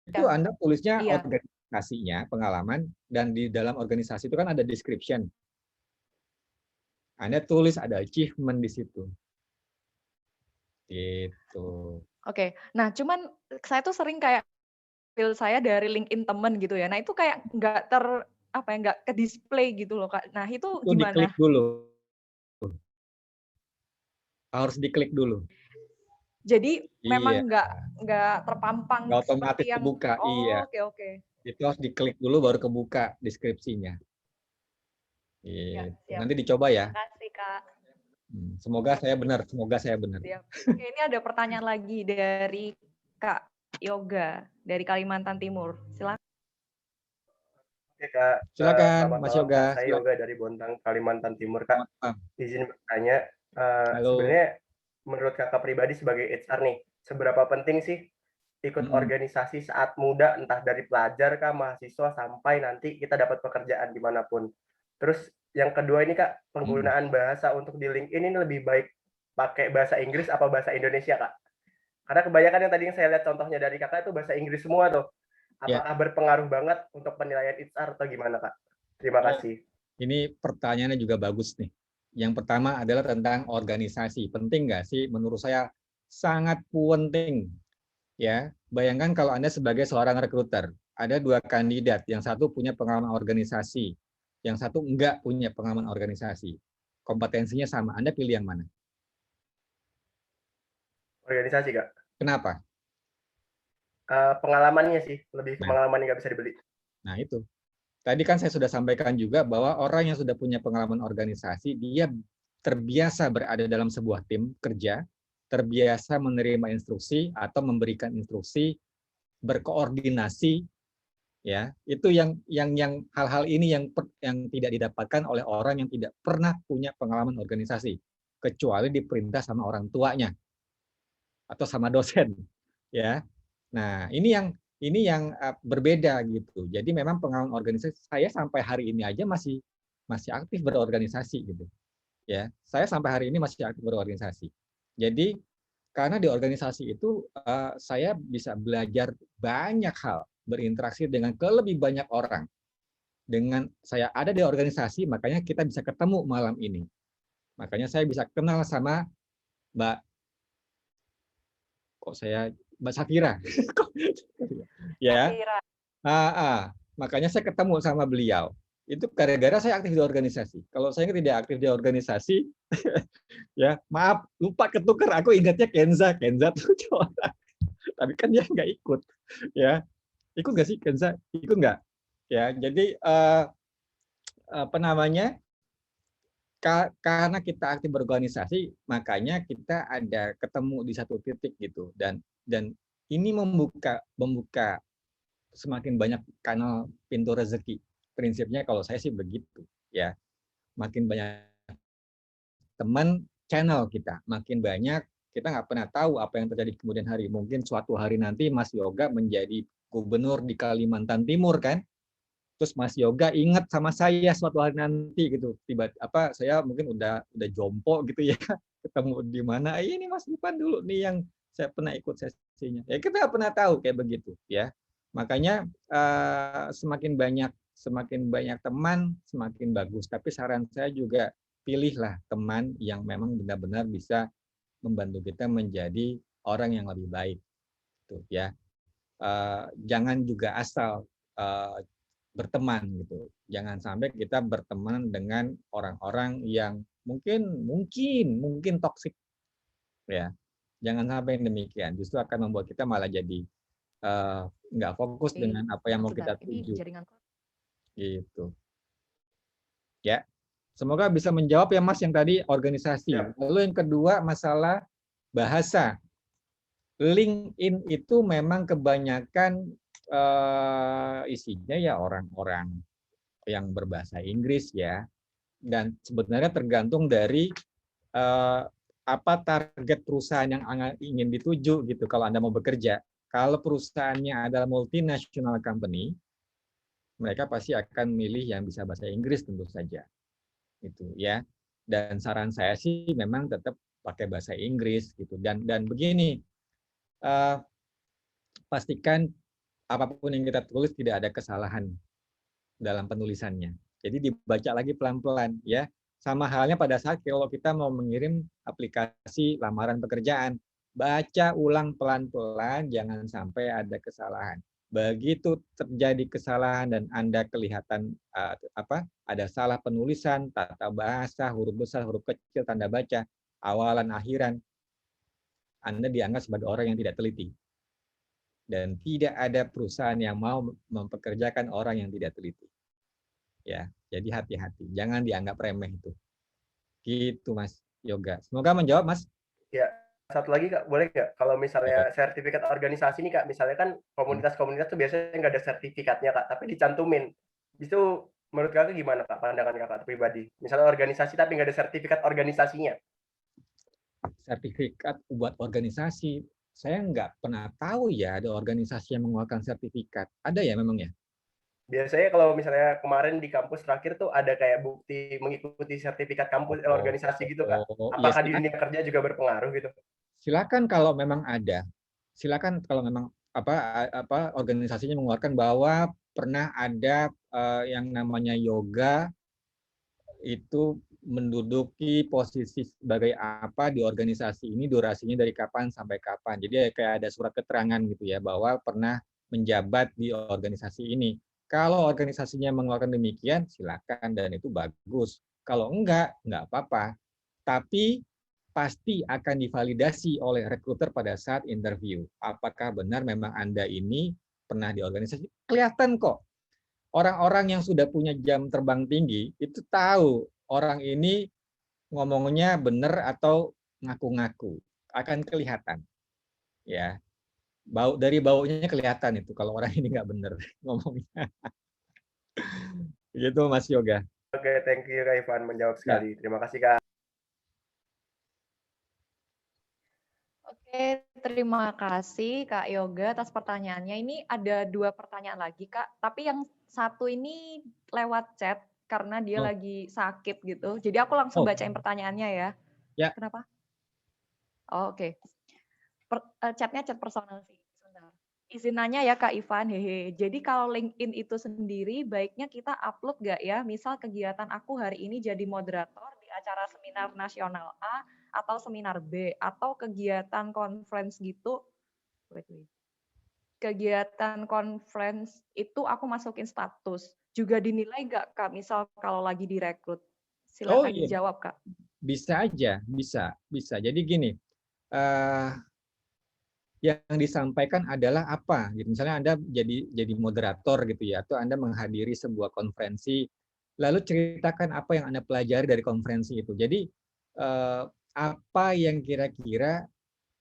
Itu Anda tulisnya organisasinya, pengalaman, dan di dalam organisasi itu kan ada description. Anda tulis ada achievement di situ. Gitu. Oke. Nah, cuman saya tuh sering kayak profil saya dari LinkedIn temen gitu ya. Nah, itu kayak nggak ke display gitu loh, Kak. Nah, itu gimana? Diklik dulu. Harus diklik dulu. Jadi memang nggak terpampang nggak otomatis yang kebuka. Iya. Oke. Itu harus diklik dulu baru kebuka deskripsinya. Gitu. Nanti dicoba ya. Terima kasih, Kak. Semoga saya benar. Siap. Oke, ini ada pertanyaan lagi dari Kak Yoga dari Kalimantan Timur. Silakan. Oke, Kak. Silakan, Mas Yoga. Saya Yoga dari Bontang, Kalimantan Timur, Kak. Izin bertanya, sebenarnya menurut Kakak pribadi sebagai HR nih, seberapa penting sih ikut organisasi saat muda, entah dari pelajar kah, mahasiswa, sampai nanti kita dapat pekerjaan dimanapun. Terus yang kedua ini, Kak, penggunaan bahasa untuk di LinkedIn ini lebih baik pakai bahasa Inggris apa bahasa Indonesia, Kak? Karena kebanyakan yang tadi yang saya lihat contohnya dari Kakak itu bahasa Inggris semua tuh. Apakah berpengaruh banget untuk penilaian HR atau gimana, Kak? Terima kasih. Ini pertanyaannya juga bagus nih. Yang pertama adalah tentang organisasi. Penting nggak sih? Menurut saya sangat penting. Ya, bayangkan kalau Anda sebagai seorang rekruter, ada 2 kandidat, yang satu punya pengalaman organisasi, yang satu enggak punya pengalaman organisasi. Kompetensinya sama, Anda pilih yang mana? Organisasi, Kak. Kenapa? Pengalamannya sih, lebih ke Nah, pengalaman yang nggak bisa dibeli. nah itu. Tadi kan saya sudah sampaikan juga bahwa orang yang sudah punya pengalaman organisasi, dia terbiasa berada dalam sebuah tim kerja, terbiasa menerima instruksi atau memberikan instruksi, berkoordinasi, ya. Itu yang hal-hal ini yang tidak didapatkan oleh orang yang tidak pernah punya pengalaman organisasi, kecuali diperintah sama orang tuanya atau sama dosen, ya. Nah, ini yang berbeda gitu. Jadi memang pengalaman organisasi saya sampai hari ini aja masih aktif berorganisasi gitu. Ya, saya sampai hari ini masih aktif berorganisasi. Jadi karena di organisasi itu saya bisa belajar banyak hal, berinteraksi dengan lebih banyak orang. Dengan saya ada di organisasi, makanya kita bisa ketemu malam ini. Makanya saya bisa kenal sama Mbak Mbak Safira. Ya. Makanya saya ketemu sama beliau. Itu gara-gara saya aktif di organisasi. Kalau saya tidak aktif di organisasi, ya maaf, lupa ketukar. Aku ingatnya Kenza tuh cowok. Tapi kan dia nggak ikut. Ya, ikut nggak sih Kenza? Ikut nggak? Ya, jadi apa namanya? Karena kita aktif berorganisasi, makanya kita ada ketemu di satu titik gitu. Dan ini membuka semakin banyak kanal pintu rezeki. Prinsipnya kalau saya sih begitu, ya. Makin banyak teman channel kita, makin banyak kita nggak pernah tahu apa yang terjadi kemudian hari. Mungkin suatu hari nanti Mas Yoga menjadi gubernur di Kalimantan Timur kan? Terus Mas Yoga ingat sama saya suatu hari nanti gitu. Saya mungkin udah jompo gitu ya. Ketemu di mana? Ini Mas Ipan dulu nih yang saya pernah ikut sesinya. Ya kita nggak pernah tahu kayak begitu ya. Makanya semakin banyak teman semakin bagus. Tapi saran saya juga pilihlah teman yang memang benar-benar bisa membantu kita menjadi orang yang lebih baik. Tuh ya. Jangan juga asal berteman gitu. Jangan sampai kita berteman dengan orang-orang yang mungkin toksik ya. Jangan sampai yang demikian. Justru akan membuat kita malah jadi nggak fokus dengan apa yang mau kita tuju. Gitu. Ya. Semoga bisa menjawab ya Mas yang tadi organisasi. Ya. Lalu yang kedua masalah bahasa. LinkedIn itu memang kebanyakan isinya ya orang-orang yang berbahasa Inggris ya, dan sebenarnya tergantung dari apa target perusahaan yang ingin dituju gitu. Kalau Anda mau bekerja, kalau perusahaannya adalah multinational company, mereka pasti akan milih yang bisa bahasa Inggris tentu saja, gitu ya. Dan saran saya sih memang tetap pakai bahasa Inggris gitu. Dan begini, pastikan apapun yang kita tulis tidak ada kesalahan dalam penulisannya. Jadi dibaca lagi pelan-pelan ya. Sama halnya pada saat kalau kita mau mengirim aplikasi lamaran pekerjaan, baca ulang pelan-pelan, jangan sampai ada kesalahan. Begitu terjadi kesalahan dan Anda kelihatan ada salah penulisan, tata bahasa, huruf besar, huruf kecil, tanda baca, awalan, akhiran, Anda dianggap sebagai orang yang tidak teliti. Dan tidak ada perusahaan yang mau mempekerjakan orang yang tidak teliti. Ya, jadi hati-hati, jangan dianggap remeh itu. Gitu Mas Yoga. Semoga menjawab Mas. Ya, satu lagi Kak, boleh nggak? Kalau misalnya sertifikat organisasi nih Kak, misalnya kan komunitas-komunitas tuh biasanya nggak ada sertifikatnya Kak, tapi dicantumin. Itu menurut Kakak gimana Kak, pandangan Kakak pribadi? Misalnya organisasi tapi nggak ada sertifikat organisasinya. Sertifikat buat organisasi, saya nggak pernah tahu ya ada organisasi yang mengeluarkan sertifikat. Ada ya memang ya? Biasanya kalau misalnya kemarin di kampus terakhir tuh ada kayak bukti mengikuti sertifikat kampus organisasi gitu Kak. Apakah di dunia kerja juga berpengaruh gitu? Silakan kalau memang ada. Silakan kalau memang organisasinya mengeluarkan bahwa pernah ada yang namanya yoga itu menduduki posisi sebagai apa di organisasi ini, durasinya dari kapan sampai kapan. Jadi kayak ada surat keterangan gitu ya, bahwa pernah menjabat di organisasi ini. Kalau organisasinya mengeluarkan demikian, silakan dan itu bagus. Kalau enggak apa-apa. Tapi pasti akan divalidasi oleh rekruter pada saat interview. Apakah benar memang Anda ini pernah di organisasi? Kelihatan kok. Orang-orang yang sudah punya jam terbang tinggi itu tahu orang ini ngomongnya benar atau ngaku-ngaku, akan kelihatan, ya. Dari baunya kelihatan itu kalau orang ini nggak benar ngomongnya. Gitu Mas Yoga. Oke, thank you Kak Ivan menjawab sekali. Terima kasih Kak. Oke, terima kasih Kak Yoga atas pertanyaannya. Ini ada 2 pertanyaan lagi Kak, tapi yang satu ini lewat chat karena dia lagi sakit gitu. Jadi aku langsung bacain pertanyaannya ya. Ya. Kenapa? Oh, oke. Chatnya chat personal sih. Sebentar. Izin nanya ya Kak Ivan, hehe. Jadi kalau LinkedIn itu sendiri baiknya kita upload nggak ya? Misal kegiatan aku hari ini jadi moderator di acara seminar nasional A atau seminar B atau kegiatan conference gitu. Kegiatan conference itu aku masukin status. Juga dinilai nggak Kak? Misal kalau lagi direkrut. Silakan dijawab Kak. Bisa aja, bisa. Jadi gini, yang disampaikan adalah apa gitu. Misalnya Anda jadi moderator gitu ya, atau Anda menghadiri sebuah konferensi, lalu ceritakan apa yang Anda pelajari dari konferensi itu. Jadi apa yang kira-kira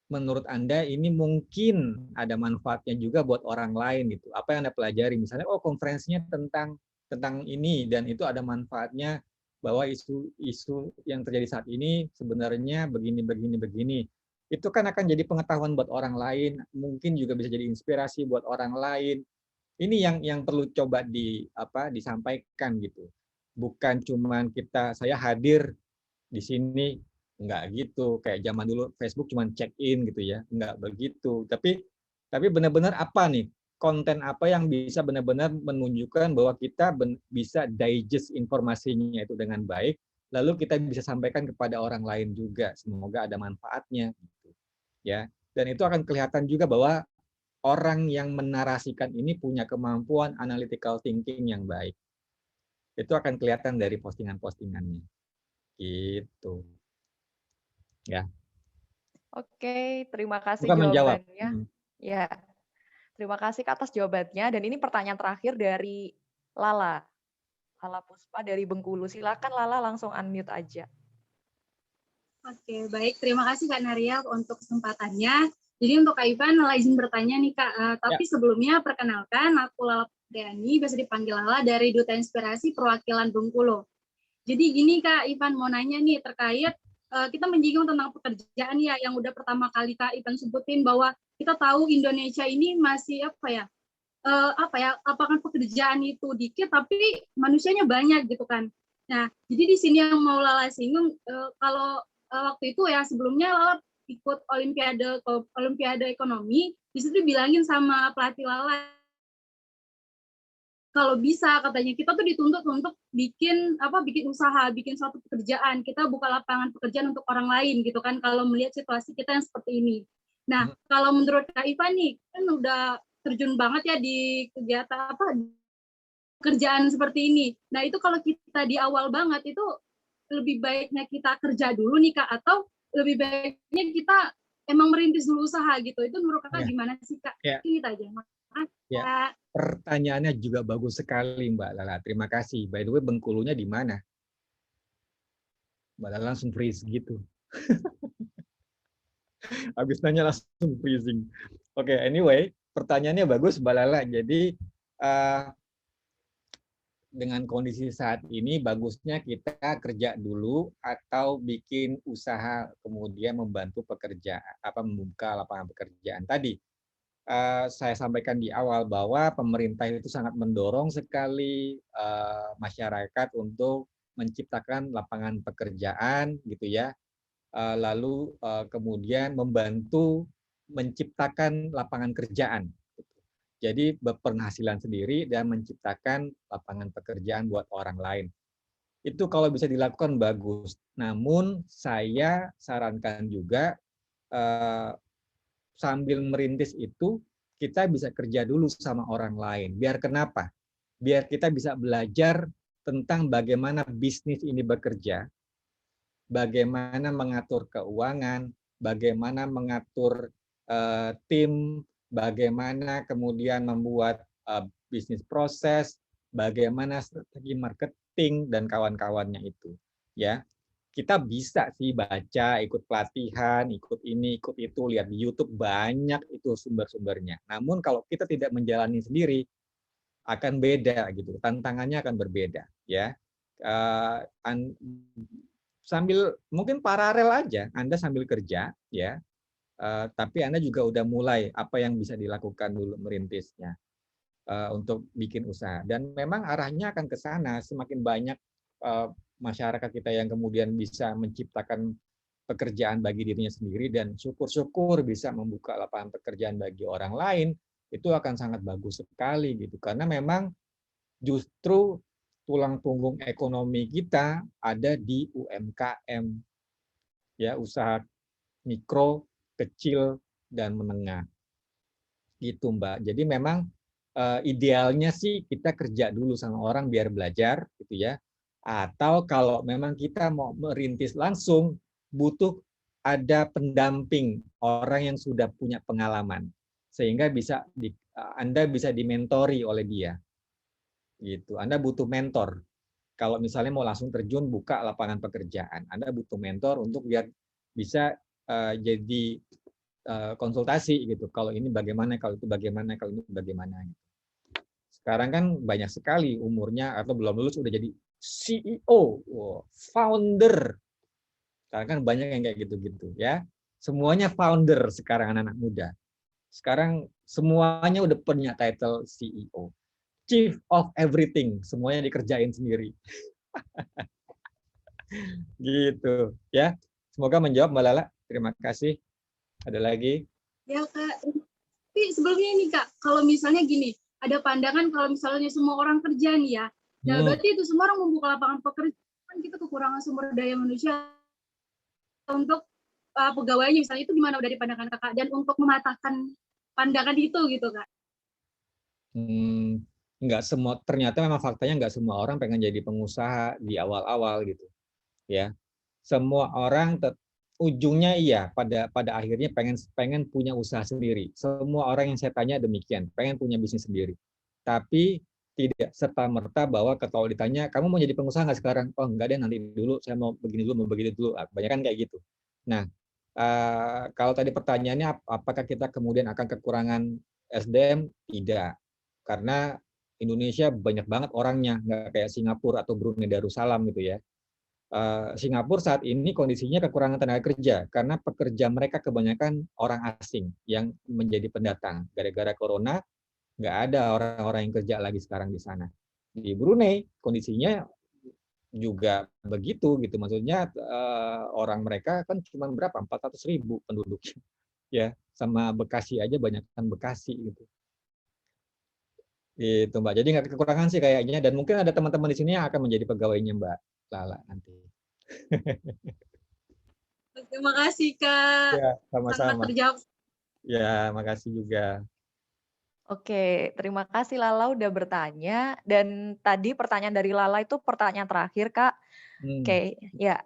menurut Anda ini mungkin ada manfaatnya juga buat orang lain gitu. Apa yang Anda pelajari, misalnya konferensinya tentang ini dan itu ada manfaatnya bahwa isu yang terjadi saat ini sebenarnya begini. Itu kan akan jadi pengetahuan buat orang lain, mungkin juga bisa jadi inspirasi buat orang lain. Ini yang perlu coba disampaikan gitu. Bukan cuman saya hadir di sini, enggak gitu. Kayak zaman dulu Facebook cuman check in gitu ya, enggak begitu. Tapi benar-benar apa nih? Konten apa yang bisa benar-benar menunjukkan bahwa kita bisa digest informasinya itu dengan baik, lalu kita bisa sampaikan kepada orang lain juga. Semoga ada manfaatnya. Gitu. Ya, dan itu akan kelihatan juga bahwa orang yang menarasikan ini punya kemampuan analytical thinking yang baik. Itu akan kelihatan dari postingan-postingannya. Gitu. Ya. Oke, terima kasih Bukan jawabannya. Ya. Terima kasih atas jawabannya. Dan ini pertanyaan terakhir dari Lala. Lala Puspa dari Bengkulu. Silakan Lala langsung unmute aja. Oke, baik. Terima kasih Kak Naria untuk kesempatannya. Jadi untuk Kak Ivan, Lala izin bertanya nih Kak. Tapi sebelumnya perkenalkan, aku Lala Putriani, biasa dipanggil Lala dari Duta Inspirasi Perwakilan Bengkulu. Jadi gini Kak Ivan, mau nanya nih terkait kita menyinggung tentang pekerjaan ya, yang udah pertama kali Kak Ivan sebutin bahwa kita tahu Indonesia ini masih apakah pekerjaan itu dikit tapi manusianya banyak gitu kan. Nah, jadi di sini yang mau Lala singgung, kalau waktu itu ya sebelumnya Lala ikut Olimpiade Ekonomi, di situ bilangin sama pelatih Lala, kalau bisa katanya kita tuh dituntut untuk bikin usaha, bikin suatu pekerjaan, kita buka lapangan pekerjaan untuk orang lain gitu kan, kalau melihat situasi kita yang seperti ini. Nah, kalau menurut Kak Ivan nih, kan udah terjun banget ya di kegiatan pekerjaan seperti ini. Nah, itu kalau kita di awal banget itu lebih baiknya kita kerja dulu nih Kak, atau lebih baiknya kita emang merintis dulu usaha gitu. Itu menurut Kakak gimana sih Kak? Ini aja. Ya, pertanyaannya juga bagus sekali Mbak Lala. Terima kasih. By the way, Bengkulunya di mana? Mbak Lala langsung freeze gitu. Habis nanya langsung freezing. Oke, anyway, pertanyaannya bagus Mbak Lala. Jadi dengan kondisi saat ini bagusnya kita kerja dulu atau bikin usaha kemudian membantu membuka lapangan pekerjaan. Tadi saya sampaikan di awal bahwa pemerintah itu sangat mendorong sekali masyarakat untuk menciptakan lapangan pekerjaan gitu ya. Lalu kemudian membantu menciptakan lapangan kerjaan. Jadi berpenghasilan sendiri dan menciptakan lapangan pekerjaan buat orang lain. Itu kalau bisa dilakukan bagus. Namun saya sarankan juga sambil merintis itu kita bisa kerja dulu sama orang lain. Biar kenapa? Biar kita bisa belajar tentang bagaimana bisnis ini bekerja, bagaimana mengatur keuangan, bagaimana mengatur tim, bagaimana kemudian membuat bisnis proses, bagaimana strategi marketing dan kawan-kawannya itu. Ya, kita bisa sih baca, ikut pelatihan, ikut ini, ikut itu, lihat di YouTube banyak itu sumber-sumbernya. Namun kalau kita tidak menjalani sendiri akan beda gitu, tantangannya akan berbeda. Ya, sambil mungkin paralel aja, Anda sambil kerja, ya, tapi Anda juga udah mulai apa yang bisa dilakukan dulu merintisnya untuk bikin usaha. Dan memang arahnya akan ke sana, semakin banyak masyarakat kita yang kemudian bisa menciptakan pekerjaan bagi dirinya sendiri dan syukur-syukur bisa membuka lapangan pekerjaan bagi orang lain, itu akan sangat bagus sekali gitu. Karena memang justru tulang punggung ekonomi kita ada di UMKM, ya, usaha mikro, kecil, dan menengah. Gitu, Mbak. Jadi memang idealnya sih kita kerja dulu sama orang biar belajar, gitu ya. Atau kalau memang kita mau merintis langsung, butuh ada pendamping orang yang sudah punya pengalaman, sehingga bisa Anda bisa dimentori oleh dia. Gitu. Anda butuh mentor. Kalau misalnya mau langsung terjun buka lapangan pekerjaan, Anda butuh mentor untuk biar bisa jadi konsultasi gitu. Kalau ini bagaimana, kalau itu bagaimana, kalau ini bagaimana. Sekarang kan banyak sekali umurnya atau belum lulus udah jadi CEO, founder. Sekarang kan banyak yang kayak gitu-gitu ya. Semuanya founder sekarang anak-anak muda. Sekarang semuanya udah punya title CEO. Chief of everything, semuanya dikerjain sendiri. Gitu ya. Semoga menjawab Mbak Lala. Terima kasih. Ada lagi? Ya Kak, tapi sebelumnya ini Kak, kalau misalnya gini, ada pandangan kalau misalnya semua orang kerja nih ya, nah berarti itu semua orang membuka lapangan pekerjaan, kita kekurangan sumber daya manusia untuk pegawainya misalnya, itu gimana dari pandangan Kakak, dan untuk mematahkan pandangan itu gitu Kak? Nggak semua, ternyata memang faktanya nggak semua orang pengen jadi pengusaha di awal-awal gitu ya. Semua orang ujungnya iya pada akhirnya pengen punya usaha sendiri. Semua orang yang saya tanya demikian, pengen punya bisnis sendiri. Tapi tidak serta-merta bahwa kalau ditanya kamu mau jadi pengusaha nggak sekarang, oh enggak deh, nanti dulu, saya mau begini dulu, mau begitu dulu. Kebanyakan kayak gitu. Nah, kalau tadi pertanyaannya apakah kita kemudian akan kekurangan SDM? Tidak, karena Indonesia banyak banget orangnya, nggak kayak Singapura atau Brunei Darussalam gitu ya. Singapura saat ini kondisinya kekurangan tenaga kerja karena pekerja mereka kebanyakan orang asing yang menjadi pendatang. Gara-gara corona nggak ada orang-orang yang kerja lagi sekarang di sana. Di Brunei kondisinya juga begitu gitu. Maksudnya orang mereka kan cuma berapa? 400.000 penduduk ya, sama Bekasi aja banyakkan Bekasi gitu. Gitu Mbak. Jadi nggak kekurangan sih kayaknya, dan mungkin ada teman-teman di sini yang akan menjadi pegawainya Mbak Lala nanti. Terima kasih Kak. Ya, sama-sama. Sangat terjawab. Ya, makasih juga. Oke, terima kasih Lala udah bertanya. Dan tadi pertanyaan dari Lala itu pertanyaan terakhir Kak. Oke, ya.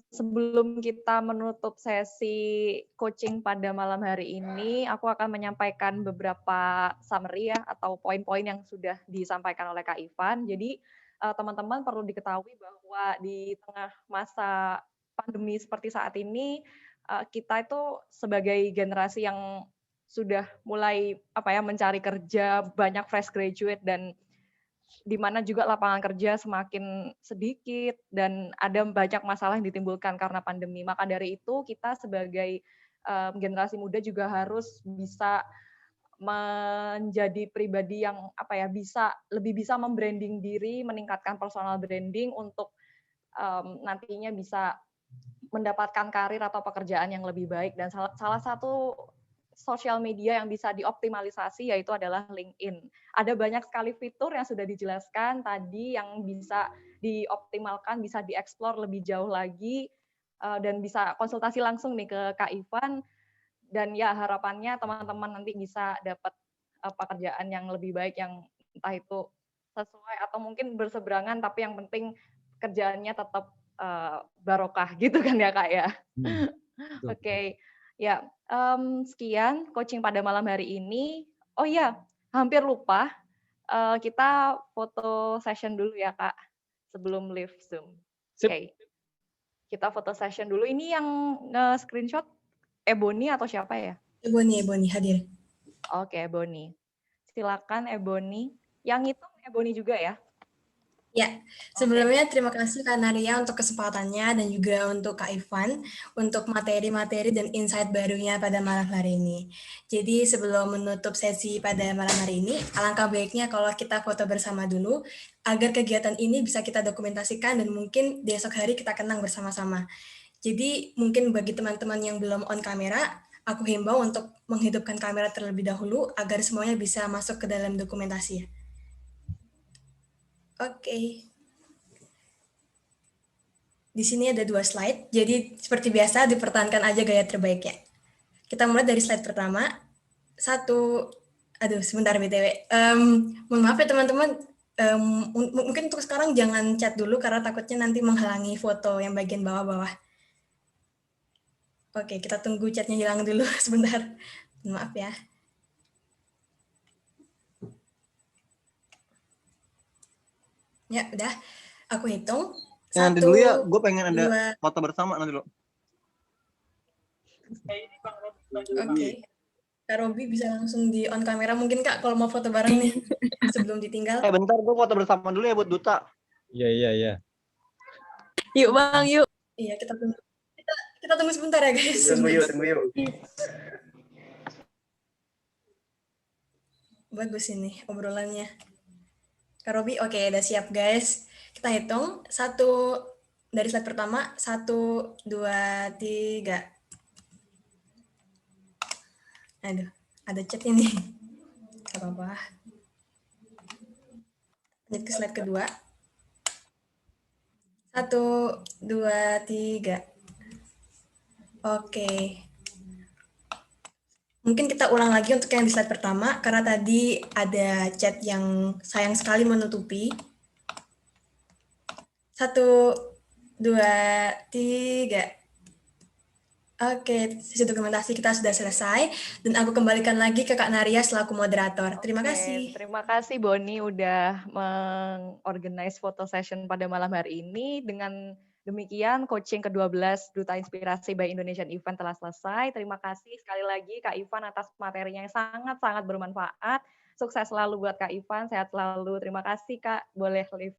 Sebelum kita menutup sesi coaching pada malam hari ini, aku akan menyampaikan beberapa summary ya, atau poin-poin yang sudah disampaikan oleh Kak Ivan. Jadi teman-teman perlu diketahui bahwa di tengah masa pandemi seperti saat ini, kita itu sebagai generasi yang sudah mulai mencari kerja, banyak fresh graduate, dan di mana juga lapangan kerja semakin sedikit dan ada banyak masalah yang ditimbulkan karena pandemi. Maka dari itu kita sebagai generasi muda juga harus bisa menjadi pribadi yang lebih bisa membranding diri, meningkatkan personal branding untuk nantinya bisa mendapatkan karir atau pekerjaan yang lebih baik. Dan salah satu sosial media yang bisa dioptimalisasi yaitu adalah LinkedIn. Ada banyak sekali fitur yang sudah dijelaskan tadi yang bisa dioptimalkan, bisa dieksplor lebih jauh lagi, dan bisa konsultasi langsung nih ke Kak Ivan. Dan ya harapannya teman-teman nanti bisa dapat pekerjaan yang lebih baik yang entah itu sesuai atau mungkin berseberangan, tapi yang penting kerjaannya tetap barokah gitu kan ya Kak ya. Oke. Ya, sekian coaching pada malam hari ini. Oh iya, hampir lupa, kita foto session dulu ya Kak, sebelum leave Zoom. Oke. Kita foto session dulu. Ini yang nge-screenshot Ebony atau siapa ya? Ebony hadir. Oke, Ebony. Silakan Ebony. Yang itu Ebony juga ya? Ya, sebelumnya terima kasih Kak Naria untuk kesempatannya dan juga untuk Kak Ivan untuk materi-materi dan insight barunya pada malam hari ini. Jadi sebelum menutup sesi pada malam hari ini, alangkah baiknya kalau kita foto bersama dulu agar kegiatan ini bisa kita dokumentasikan dan mungkin di esok hari kita kenang bersama-sama. Jadi mungkin bagi teman-teman yang belum on kamera, aku himbau untuk menghidupkan kamera terlebih dahulu agar semuanya bisa masuk ke dalam dokumentasi. Oke. Di sini ada 2 slide, jadi seperti biasa dipertahankan aja gaya terbaiknya. Kita mulai dari slide pertama. Sebentar BTW. Mohon maaf ya teman-teman, mungkin untuk sekarang jangan chat dulu karena takutnya nanti menghalangi foto yang bagian bawah-bawah. Oke, kita tunggu chatnya hilang dulu sebentar. Mohon maaf ya. Ya, udah. Aku hitung. Nanti dulu ya, gue pengen ada foto bersama nanti dulu. Oke. Kak Robi bisa langsung di on kamera mungkin Kak kalau mau foto bareng nih sebelum ditinggal. Bentar, gue foto bersama dulu ya buat Duta. Iya. Yuk Bang, yuk. Iya, kita tunggu. Kita tunggu sebentar ya guys. Tunggu yuk. Bagus ini obrolannya. Kak Robi, oke, udah siap guys. Kita hitung, dari slide pertama, 1, 2, 3. Aduh, ada chat ini. Gak apa-apa. Lanjut ke slide kedua. 1, 2, 3. Oke. Mungkin kita ulang lagi untuk yang di slide pertama, karena tadi ada chat yang sayang sekali menutupi. 1, 2, 3. Oke, sesi dokumentasi kita sudah selesai, dan aku kembalikan lagi ke Kak Naria selaku moderator. Terima kasih. Terima kasih Boni udah mengorganize foto session pada malam hari ini. Dengan demikian, coaching ke-12 Duta Inspirasi by Indonesian Event telah selesai. Terima kasih sekali lagi Kak Ivan atas materinya yang sangat-sangat bermanfaat. Sukses selalu buat Kak Ivan, sehat selalu. Terima kasih Kak, boleh live.